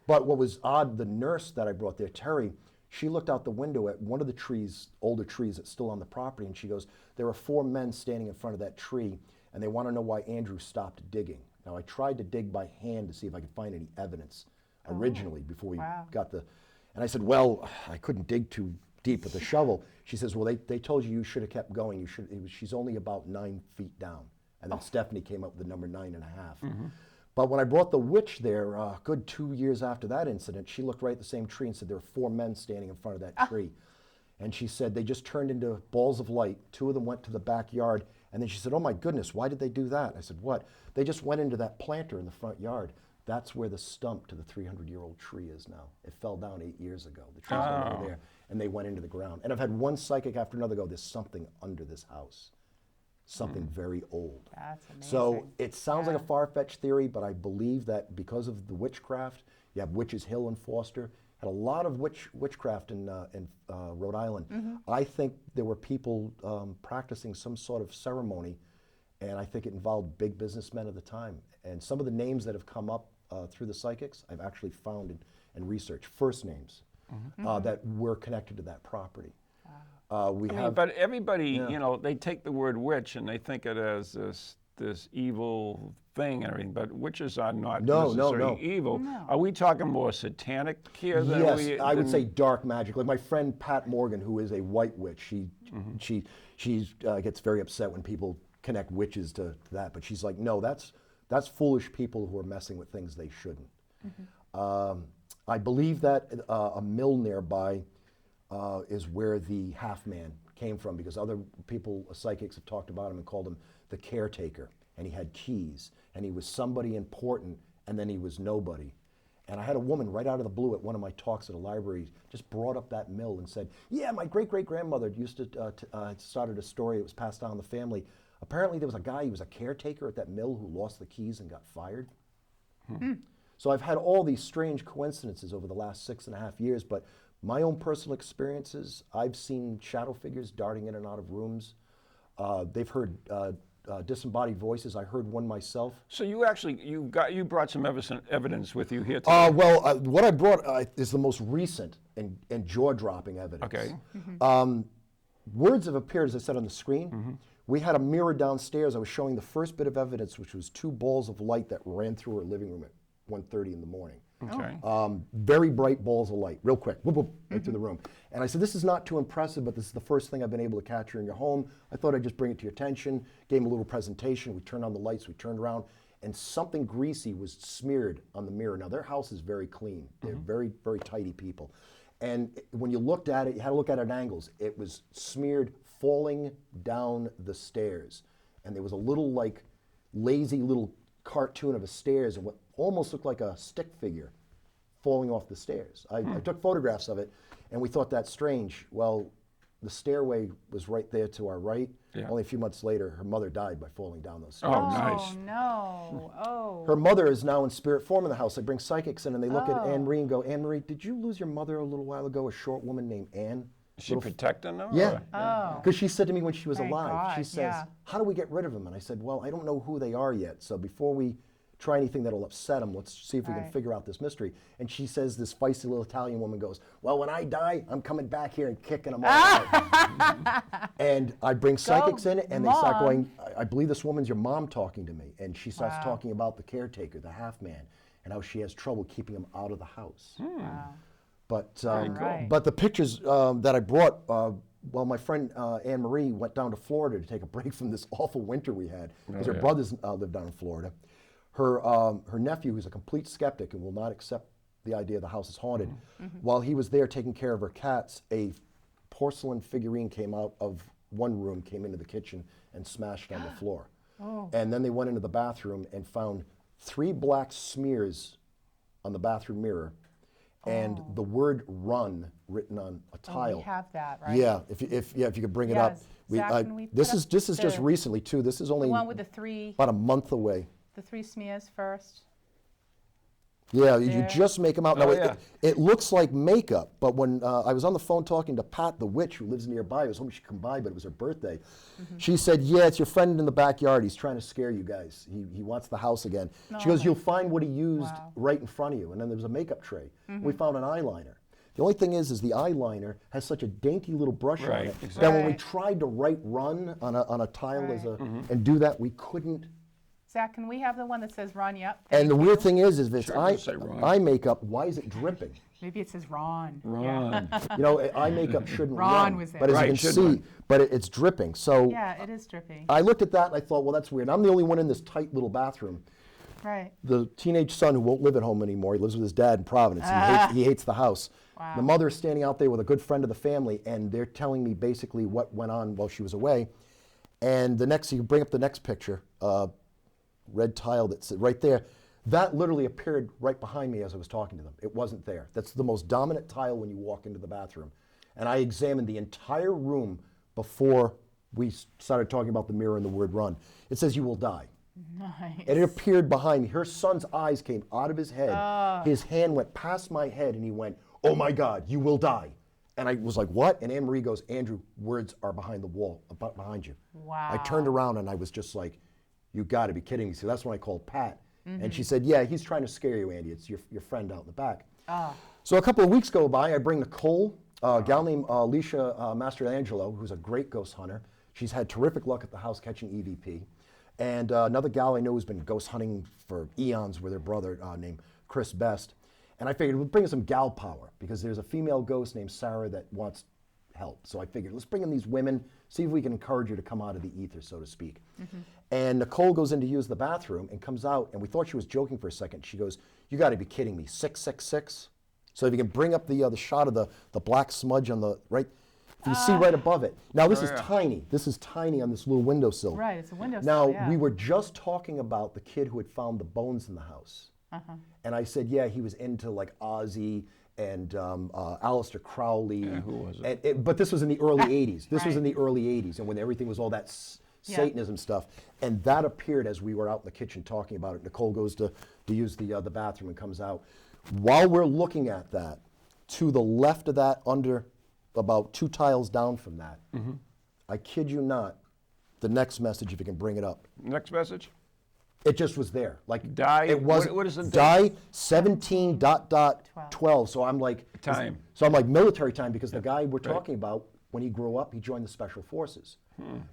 But what was odd, the nurse that I brought there, Terry, she looked out the window at one of the trees, older trees that's still on the property, and she goes, there are 4 men standing in front of that tree, and they want to know why Andrew stopped digging. Now, I tried to dig by hand to see if I could find any evidence originally before we got the, and I said, well, I couldn't dig too deep with the shovel. She says, well, they told you should have kept going. She's only about 9 feet down. And then Stephanie came up with the number 9.5. But when I brought the witch there, a good 2 years after that incident, she looked right at the same tree and said there were 4 men standing in front of that tree. And she said they just turned into balls of light. 2 of them went to the backyard. And then she said, oh my goodness, why did they do that? I said, what? They just went into that planter in the front yard. That's where the stump to the 300-year-old tree is now. It fell down 8 years ago. The tree's over there. And they went into the ground. And I've had one psychic after another go, there's something under this house. Something very old. That's amazing. So it sounds like a far-fetched theory, but I believe that because of the witchcraft, you have Witches Hill and Foster, had a lot of witchcraft in Rhode Island. I think there were people practicing some sort of ceremony, and I think it involved big businessmen at the time. And some of the names that have come up through the psychics, I've actually found and researched first names that were connected to that property. But everybody, you know, they take the word witch and they think it as this evil thing and everything, but witches are not necessarily evil. No. Are we talking more satanic here than Yes, I would say dark magic. Like my friend Pat Morgan, who is a white witch, she gets very upset when people connect witches to that, but she's like, no, that's foolish people who are messing with things they shouldn't. I believe that a mill nearby is where the half-man came from, because other people, psychics, have talked about him and called him the caretaker, and he had keys, and he was somebody important, and then he was nobody. And I had a woman right out of the blue at one of my talks at a library just brought up that mill and said, yeah, my great-great-grandmother used to started a story that was passed down in the family. Apparently there was a guy, he was a caretaker at that mill who lost the keys and got fired. So I've had all these strange coincidences over the last 6.5 years, but my own personal experiences, I've seen shadow figures darting in and out of rooms. They've heard disembodied voices. I heard one myself. So you brought some evidence with you here today. What I brought is the most recent and jaw-dropping evidence. Okay. Words have appeared, as I said, on the screen. We had a mirror downstairs. I was showing the first bit of evidence, which was 2 balls of light that ran through her living room at 1:30 in the morning. Okay. Very bright balls of light, real quick, whoop, whoop, right through the room. And I said, this is not too impressive, but this is the first thing I've been able to capture in your home. I thought I'd just bring it to your attention. Gave him a little presentation. We turned on the lights, we turned around, and something greasy was smeared on the mirror. Now, their house is very clean. They're very, very tidy people. And when you looked at it, you had to look at it at angles. It was smeared falling down the stairs. And there was a little, like, lazy little cartoon of a stairs and what almost looked like a stick figure falling off the stairs. I took photographs of it, and we thought that's strange. Well, the stairway was right there to our right. Yeah. Only a few months later, her mother died by falling down those stairs. Oh, nice. Oh, no. Oh. Her mother is now in spirit form in the house. I bring psychics in, and they look at Anne-Marie and go, Anne-Marie, did you lose your mother a little while ago, a short woman named Anne? Is she protecting them? Yeah. Oh. Because she said to me when she was Thank alive, God, she says, yeah. how do we get rid of them? And I said, well, I don't know who they are yet. So before we try anything that'll upset him. Let's see if we can Right. figure out this mystery. And she says, this feisty little Italian woman goes, well, when I die, I'm coming back here and kicking them all out. And I bring psychics in, and they start Mom. going, I believe this woman's your mom talking to me. And she starts Wow. talking about the caretaker, the half man, and how she has trouble keeping him out of the house. Wow. But Right. but the pictures that I brought, well, my friend Anne Marie went down to Florida to take a break from this awful winter we had, because her brothers live down in Florida. Her nephew, who's a complete skeptic and will not accept the idea the house is haunted, while he was there taking care of her cats, a porcelain figurine came out of one room, came into the kitchen, and smashed on the floor. And then they went into the bathroom and found 3 black smears on the bathroom mirror, and the word "run" written on a tile. We have that, right? Yeah, if you could bring it up. Yes. Zach, can we This put is up just the- recently too. This is only The one with the 3 about a month away. smears first. Yeah, you There. just make them out. Now, Oh, it, yeah. it looks like makeup, but when I was on the phone talking to Pat, the witch who lives nearby, I was hoping she'd come by, but it was her birthday. She said, yeah, it's your friend in the backyard. He's trying to scare you guys. He wants the house again. She goes, you'll find what he used Wow. right in front of you. And then there was a makeup tray. We found an eyeliner. The only thing is the eyeliner has such a dainty little brush on Right, it exactly. that when we Right. tried to write "run" on a tile Right. as a and do that, we couldn't. Zach, can we have the one that says Ron? Yep. And the thank weird you. thing is if it's Sure does say Ron. eye makeup, why is it dripping? Maybe it says Ron. Ron. You know, eye makeup shouldn't Ron run, was there. but as Right, you can should see, run. but it's dripping. So Yeah, it is drippy. I looked at that and I thought, well, that's weird. I'm the only one in this tight little bathroom. Right. The teenage son who won't live at home anymore, he lives with his dad in Providence. He hates the house. Wow. The mother is standing out there with a good friend of the family, and they're telling me basically what went on while she was away. And the next, you bring up the next picture, red tile that's right there. That literally appeared right behind me as I was talking to them. It wasn't there. That's the most dominant tile when you walk into the bathroom. And I examined the entire room before we started talking about the mirror and the word "run." It says, "You will die." Nice. And it appeared behind me. Her son's eyes came out of his head. His hand went past my head and he went, "Oh my God, you will die." And I was like, "What?" And Anne Marie goes, "Andrew, words are behind the wall, behind you." Wow. I turned around and I was just like, "You got to be kidding me." So that's when I called Pat. And she said, "Yeah, he's trying to scare you, Andy. It's your friend out in the back." So a couple of weeks go by. I bring Nicole, a gal named Alicia Mastrangelo, who's a great ghost hunter. She's had terrific luck at the house catching EVP. And another gal I know who's been ghost hunting for eons with her brother named Chris Best. And I figured we'll bring in some gal power because there's a female ghost named Sarah that wants help. So I figured let's bring in these women, see if we can encourage her to come out of the ether, so to speak. And Nicole goes in to use the bathroom and comes out, and we thought she was joking for a second. She goes, "You got to be kidding me, 666?" So if you can bring up the shot of the black smudge on the right, if you see right above it. Now this is tiny. This is tiny on this little windowsill. Right, it's a windowsill, Now yeah. we were just talking about the kid who had found the bones in the house. And I said, yeah, he was into like Ozzy and Aleister Crowley. Yeah, who was it? But this was in the early 80s. This was Right. in the early 80s, and when everything was all that Satanism stuff. And that appeared as we were out in the kitchen talking about it. Nicole goes to use the bathroom and comes out. While we're looking at that, to the left of that, under about 2 tiles down from that, I kid you not, the next message, if you can bring it up, Next message. it just was there. Like Die? It was What is the date? die 17:12. So I'm like Time. So I'm like military time because the guy we're talking about, when he grew up, he joined the special forces.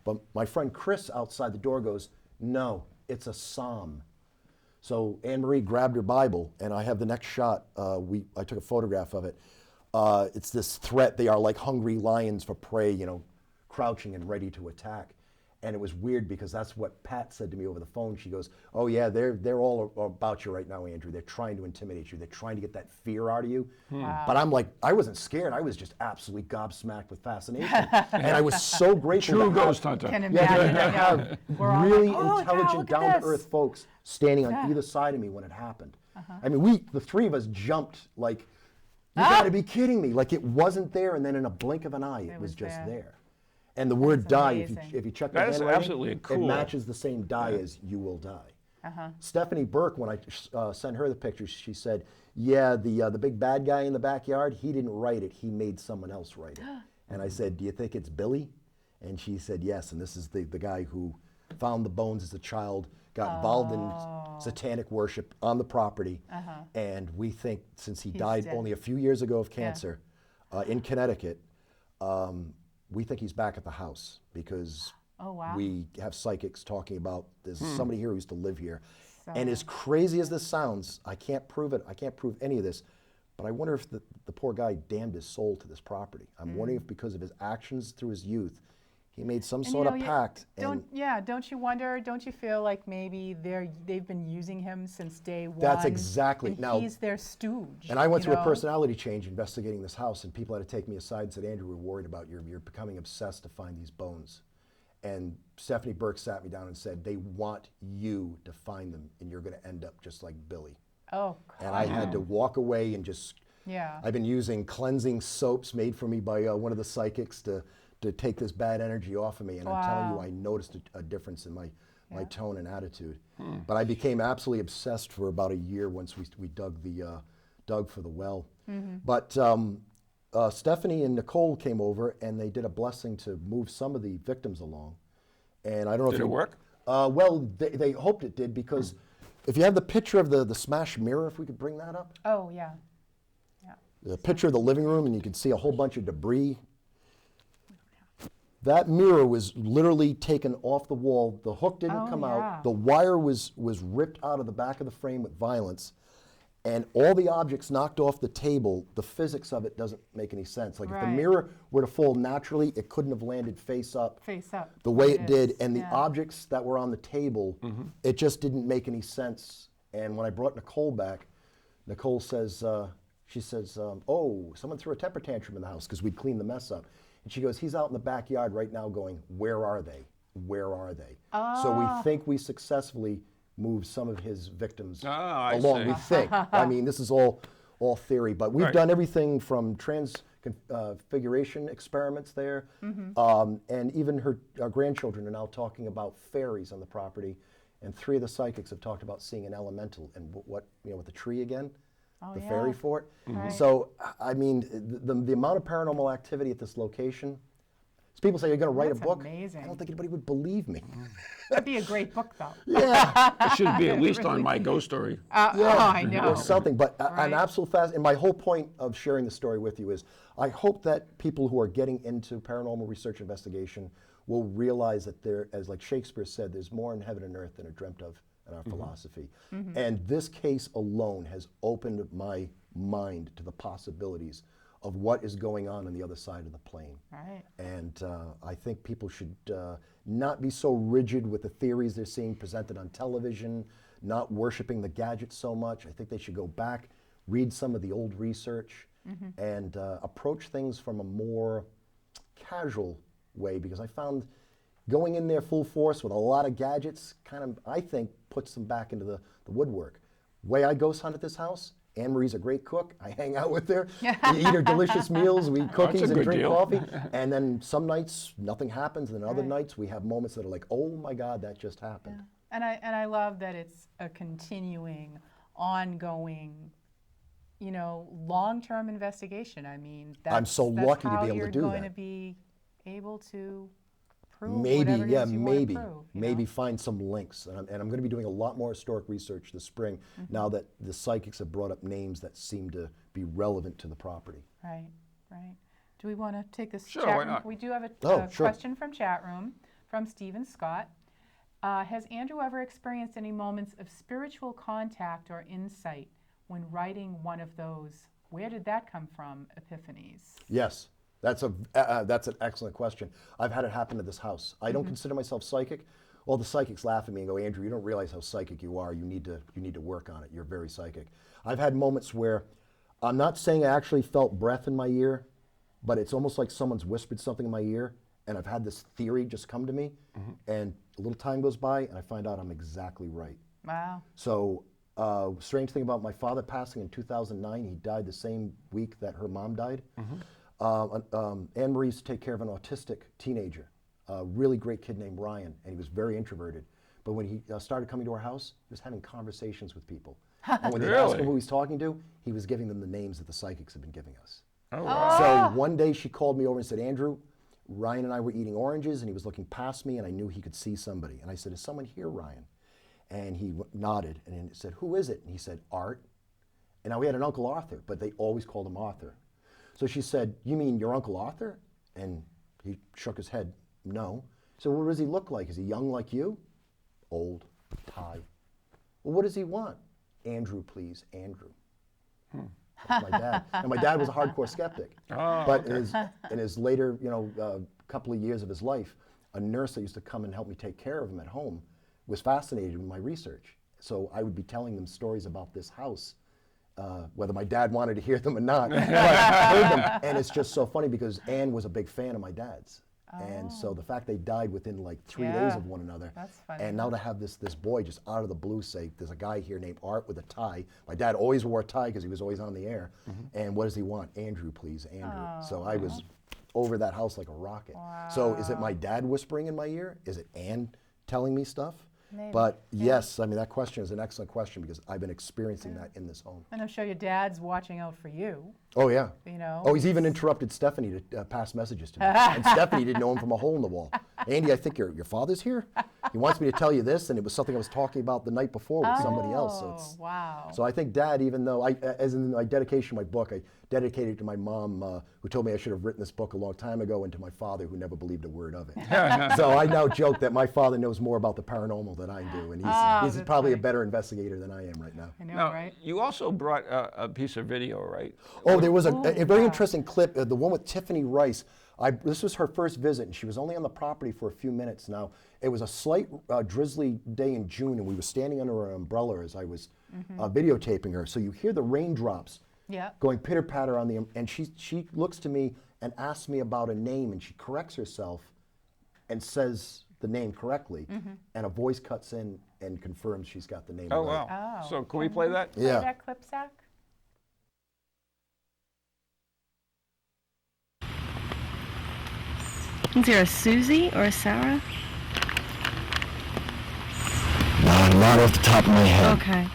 But my friend Chris outside the door goes, "No, it's a psalm." So Anne Marie grabbed her Bible, and I have the next shot. I took a photograph of it. It's this threat. They are like hungry lions for prey, you know, crouching and ready to attack. And it was weird because that's what Pat said to me over the phone. She goes, "Oh yeah, they're all about you right now, Andrew. They're trying to intimidate you. They're trying to get that fear out of you." But I'm like, I wasn't scared. I was just absolutely gobsmacked with fascination, and I was so grateful. True to have- ghost hunter. Can yeah, imagine. to have We're all really like, "Oh, God, intelligent, look at down-to-earth this." folks standing on Yeah. either side of me when it happened. I mean, the 3 of us jumped like, "You got to be kidding me!" Like it wasn't there, and then in a blink of an eye, it was was just there. there. And the word "die," amazing. if you check the That is handwriting, absolutely it cool. matches the same die as "you will die." Stephanie Burke, when I sent her the picture, she said, "Yeah, the big bad guy in the backyard, he didn't write it. He made someone else write it." And I said, "Do you think it's Billy?" And she said, "Yes." And this is the guy who found the bones as a child, got involved in satanic worship on the property. And we think, since he died dead. only a few years ago of cancer in Connecticut, we think he's back at the house because we have psychics talking about there's somebody here who used to live here. And as crazy as this sounds, I can't prove it. I can't prove any of this. But I wonder if the poor guy damned his soul to this property. I'm wondering if because of his actions through his youth, he made some sort of pact. Don't you wonder, don't you feel like maybe they've been using him since day one? That's exactly. And now, he's their stooge. And I went through a personality change investigating this house, and people had to take me aside and said, Andrew, we're worried about you're becoming obsessed to find these bones. And Stephanie Burke sat me down and said, they want you to find them, and you're going to end up just like Billy. Oh, God. And I had to walk away and just, I've been using cleansing soaps made for me by one of the psychics to take this bad energy off of me. And I'm telling you, I noticed a difference in my tone and attitude. But I became absolutely obsessed for about a year once we dug for the well. But Stephanie and Nicole came over and they did a blessing to move some of the victims along. And I don't know if it work? Well, they hoped it did, because if you have the picture of the smashed mirror, if we could bring that up. Oh, yeah. The picture of the living room, and you can see a whole bunch of debris. That mirror was literally taken off the wall. The hook didn't come out. The wire was ripped out of the back of the frame with violence. And all the objects knocked off the table. The physics of it doesn't make any sense. Like if the mirror were to fall naturally, it couldn't have landed face up the way it did. And the objects that were on the table, it just didn't make any sense. And when I brought Nicole back, Nicole says, she says, oh, someone threw a temper tantrum in the house because we'd cleaned the mess up. And she goes, he's out in the backyard right now going, where are they? Where are they? So we think we successfully moved some of his victims along. We think. I mean, this is all theory, but we've done everything from transfiguration experiments there, and even her grandchildren are now talking about fairies on the property, and 3 of the psychics have talked about seeing an elemental and with the tree again. The fairy fort. So, I mean, the amount of paranormal activity at this location, so people say, you're going to write a book? Amazing. I don't think anybody would believe me. That'd be a great book, though. It should be at least on my ghost story. I know. Or something, but I'm absolutely fascinated. And my whole point of sharing the story with you is, I hope that people who are getting into paranormal research investigation will realize that there, as like Shakespeare said, there's more in heaven and earth than are dreamt of in our philosophy. And this case alone has opened my mind to the possibilities of what is going on the other side of the plane. And I think people should not be so rigid with the theories they're seeing presented on television, not worshiping the gadgets so much. I think they should go back, read some of the old research, and approach things from a more casual way, because I found going in there full force with a lot of gadgets kind of, I think, puts them back into the woodwork. Way I ghost hunt at this house, Anne Marie's a great cook. I hang out with her. We eat her delicious meals. We eat cookies and drink coffee. And then some nights nothing happens, and then other nights we have moments that are like, oh my God, that just happened. And I love that it's a continuing, ongoing, long-term investigation. I mean, I'm so lucky to be able to do that. You're going to be able to prove maybe, whatever it is you want to prove, maybe find some links. And I'm going to be doing a lot more historic research this spring, now that the psychics have brought up names that seem to be relevant to the property. Right. Do we want to take this Sure, chat why room? not? We do have a Sure. question from chat room from Stephen Scott. Has Andrew ever experienced any moments of spiritual contact or insight when writing one of those, where did that come from, epiphanies? Yes. That's an excellent question. I've had it happen to this house. I don't consider myself psychic. Well, the psychics laugh at me and go, Andrew, you don't realize how psychic you are. You need to work on it. You're very psychic. I've had moments where I'm not saying I actually felt breath in my ear, but it's almost like someone's whispered something in my ear, and I've had this theory just come to me, and a little time goes by, and I find out I'm exactly right. Wow. So, strange thing about my father passing in 2009, he died the same week that her mom died. Anne Marie used to take care of an autistic teenager, a really great kid named Ryan, and he was very introverted. But when he started coming to our house, he was having conversations with people. And when they asked him who he was talking to, he was giving them the names that the psychics had been giving us. Oh, wow. So one day she called me over and said, Andrew, Ryan and I were eating oranges, and he was looking past me, and I knew he could see somebody. And I said, is someone here, Ryan? And he nodded, and it said, "Who is it?" And he said, "Art." And now we had an Uncle Arthur, but they always called him Arthur. So she said, "You mean your Uncle Arthur?" And he shook his head, "No." So what does he look like? Is he young like you? Old, tie. Well, what does he want? "Andrew, please, Andrew." That's my dad. And my dad was a hardcore skeptic. But in his later, couple of years of his life, a nurse that used to come and help me take care of him at home was fascinated with my research. So I would be telling them stories about this house, whether my dad wanted to hear them or not. But I heard them. And it's just so funny because Anne was a big fan of my dad's. And so the fact they died within like 3 days of one another. That's funny. And now to have this boy just out of the blue say, there's a guy here named Art with a tie. My dad always wore a tie because he was always on the air. And what does he want? "Andrew, please, Andrew." So I was over that house like a rocket. Wow. So is it my dad whispering in my ear? Is it Anne telling me stuff? Maybe. But yes, I mean, that question is an excellent question because I've been experiencing that in this home. And I'm sure your dad's watching out for you. Oh, yeah. You know. Oh, he's even interrupted Stephanie to pass messages to me. And Stephanie didn't know him from a hole in the wall. "Andy, I think your father's here. He wants me to tell you this," and it was something I was talking about the night before with somebody else. So wow. So I think Dad, even though, as in my dedication of my book, I dedicated it to my mom, who told me I should have written this book a long time ago, and to my father, who never believed a word of it. So I now joke that my father knows more about the paranormal than I do, and he's probably a better investigator than I am right now. I know, Now, right? you also brought a piece of video, right? Oh, there was a very interesting clip, the one with Tiffany Rice. This was her first visit, and she was only on the property for a few minutes. Now, it was a slight drizzly day in June, and we were standing under an umbrella as I was videotaping her. So you hear the raindrops going pitter-patter on the, and she looks to me and asks me about a name, and she corrects herself and says the name correctly, and a voice cuts in and confirms she's got the name right. Oh, wow. Oh, So can we play that? Play Yeah. that clip, Zach? Is there a Susie or a Sarah? Not off the top of my head. Okay.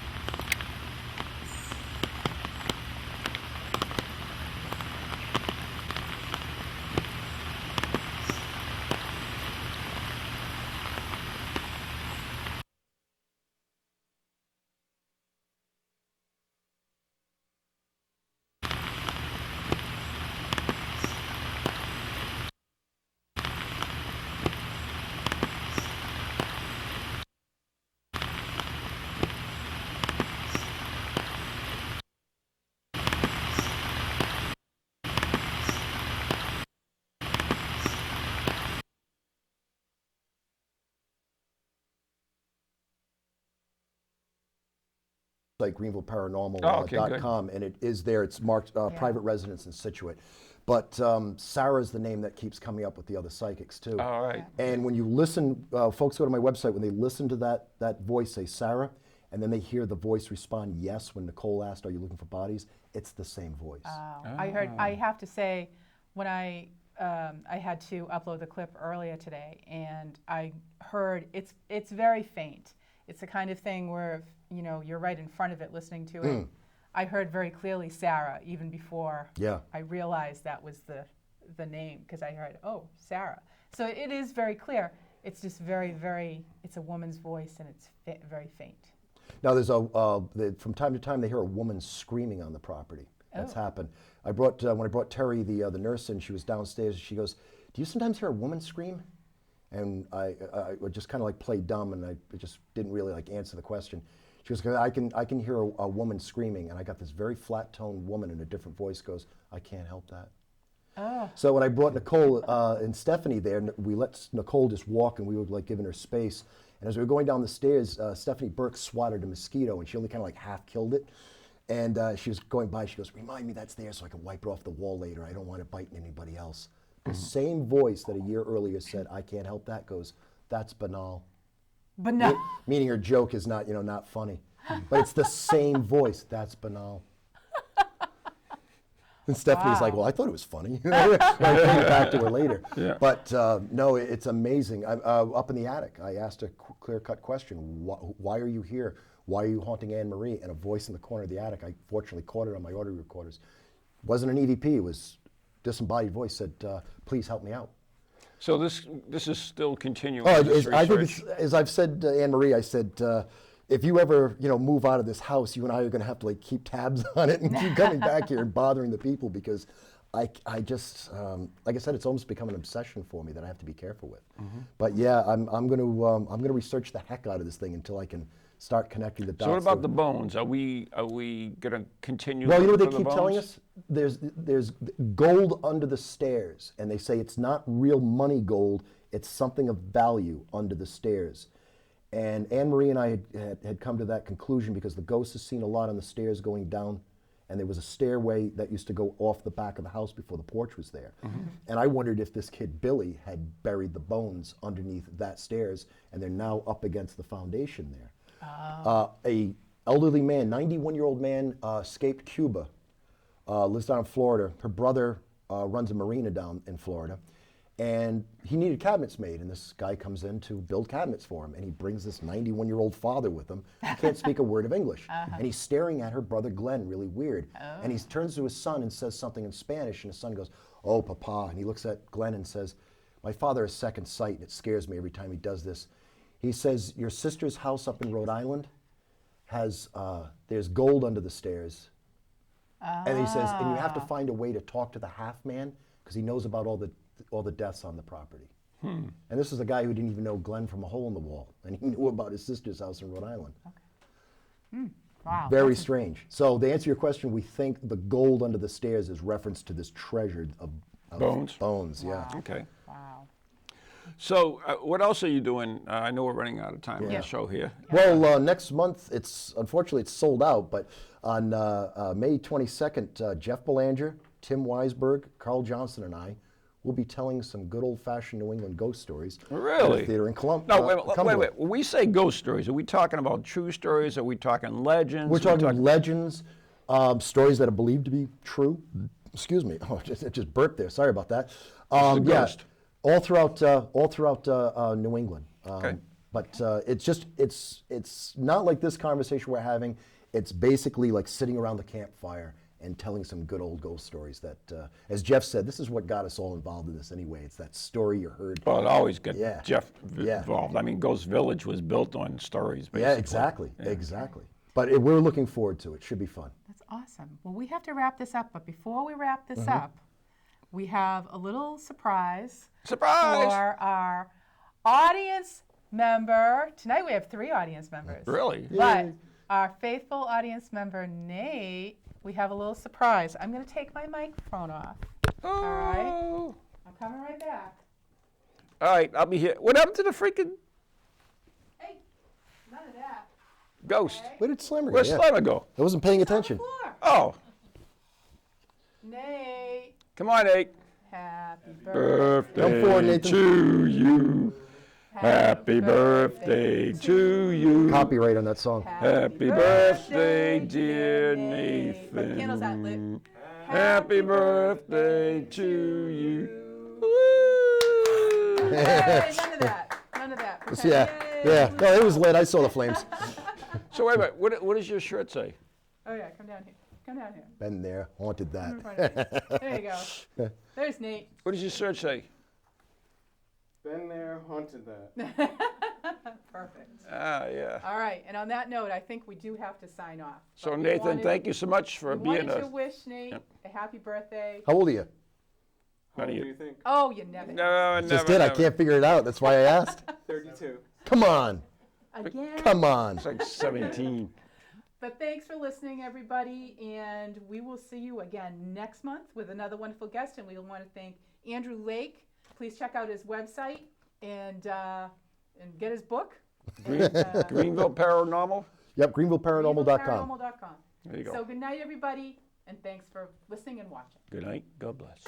Like GreenvilleParanormal.com, Oh, okay, good. and it is there. It's marked private residence in Situate. But Sarah's the name that keeps coming up with the other psychics too. All right. And when you listen, folks go to my website, when they listen to that voice say Sarah, and then they hear the voice respond yes when Nicole asked, "Are you looking for bodies?" It's the same voice. I have to say, when I had to upload the clip earlier today, and I heard it's very faint. It's the kind of thing where you're right in front of it listening to it. I heard very clearly Sarah even before I realized that was the name, because I heard, oh, Sarah. So it is very clear. It's just very, very, it's a woman's voice, and it's very faint. Now there's from time to time they hear a woman screaming on the property. That's happened. I brought when I brought Terry, the nurse, in, she was downstairs. She goes, "Do you sometimes hear a woman scream?" And I just kind of like played dumb, and I just didn't really like answer the question. She goes, I can hear a woman screaming, and I got this very flat-toned woman in a different voice goes, "I can't help that." Oh. So when I brought Nicole and Stephanie there, we let Nicole just walk, and we were like giving her space. And as we were going down the stairs, Stephanie Burke swatted a mosquito, and she only kind of like half killed it. And she was going by, she goes, "Remind me that's there so I can wipe it off the wall later. I don't want it biting anybody else." The same voice that a year earlier said, "I can't help that," goes, "That's banal." Banal. Meaning her joke is not, not funny. But it's the same voice, "That's banal." And Stephanie's like, "Well, I thought it was funny." I came back to her later. Yeah. But no, it's amazing. Up in the attic, I asked a clear-cut question. Why are you here? Why are you haunting Anne Marie? And a voice in the corner of the attic, I fortunately caught it on my audio recorders. It wasn't an EVP, it was disembodied voice, said, "Please help me out." So this is still continuing. Oh, this I think research? as I've said to Anne Marie, I said, if you ever, move out of this house, you and I are going to have to like keep tabs on it and keep coming back here and bothering the people because I just, like I said, it's almost become an obsession for me that I have to be careful with. But yeah, I'm going to research the heck out of this thing until I can start connecting the dots. So what about the bones? Are we going to continue? Well, you know what they looking keep for the telling bones? us? There's gold under the stairs, and they say it's not real money gold, it's something of value under the stairs. And Anne Marie and I had come to that conclusion because the ghost has seen a lot on the stairs going down, and there was a stairway that used to go off the back of the house before the porch was there. And I wondered if this kid Billy had buried the bones underneath that stairs, and they're now up against the foundation there. A elderly man, 91-year-old man, escaped Cuba, lives down in Florida. Her brother runs a marina down in Florida, and he needed cabinets made, and this guy comes in to build cabinets for him, and he brings this 91-year-old father with him who can't speak a word of English, and he's staring at her brother Glenn really weird, and he turns to his son and says something in Spanish, and his son goes, "Oh, Papa," and he looks at Glenn and says, "My father has second sight, and it scares me every time he does this." He says, "Your sister's house up in Rhode Island has, there's gold under the stairs." And he says, "And you have to find a way to talk to the half man because he knows about all the deaths on the property." And this is a guy who didn't even know Glenn from a hole in the wall, and he knew about his sister's house in Rhode Island. Wow. Very strange. So to answer your question, we think the gold under the stairs is reference to this treasure of Bones? Bones, yeah. Okay. Wow. So what else are you doing? I know we're running out of time on the show here. Well, next month, unfortunately it's sold out, but on May 22nd, Jeff Belanger, Tim Weisberg, Carl Johnson, and I will be telling some good old-fashioned New England ghost stories. Really? At the theater in No, wait. When we say ghost stories, are we talking about true stories? Are we talking legends? We're talking legends, stories that are believed to be true. Excuse me. Oh, it just burped there. Sorry about that. ghost. All throughout New England. Okay. But it's not like this conversation we're having. It's basically like sitting around the campfire and telling some good old ghost stories that, as Jeff said, this is what got us all involved in this anyway. It's that story you heard. Well, it always got Yeah. Jeff Yeah. involved. I mean, Ghost Village was built on stories, basically. Yeah, exactly, exactly. But we're looking forward to it. Should be fun. That's awesome. Well, we have to wrap this up, but before we wrap this up, we have a little surprise Surprise! for our audience member. Tonight we have 3 audience members. Really? But our faithful audience member, Nate, we have a little surprise. I'm going to take my microphone off. All right? I'm coming right back. All right, I'll be here. What happened to the freaking Hey, none of that. ghost? Where did Slammer go? Where's Slimer go? I wasn't paying attention. Floor. Oh, Nate, come on, Nate. happy birthday. Come forward, Nathan. To you. Happy birthday to you. Copyright on that song. Happy birthday, dear Nate. The candle's not lit. Nathan. Happy birthday to you. Hey, none of that. None of that. Pretend, Yeah, yay. yeah. No, it was lit. I saw the flames. So wait a minute, what does your shirt say? Oh yeah, come down here. Come down here. Been there, haunted Come in that. front of me. There you go. There's Nate. What does your shirt say? Been there, haunted that. Perfect. Ah, yeah. All right, and on that note, I think we do have to sign off. So But we Nathan, wanted- thank you so much for we being wanted to a. wish Nate a happy birthday. How old are you? How None of old you. do you think? Oh, you never. No, Just did. I can't figure it out. That's why I asked. 32. Come on. Again. Come on. It's like 17. But thanks for listening, everybody, and we will see you again next month with another wonderful guest. And we want to thank Andrew Lake. Please check out his website and get his book. Greenville Paranormal. Yep, GreenvilleParanormal.com. Paranormal.com. There you go. So good night, everybody, and thanks for listening and watching. Good night. God bless.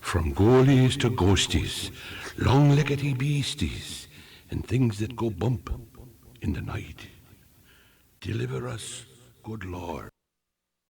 From ghoulies to ghosties, long-leggedy beasties, and things that go bump in the night. Deliver us, good Lord.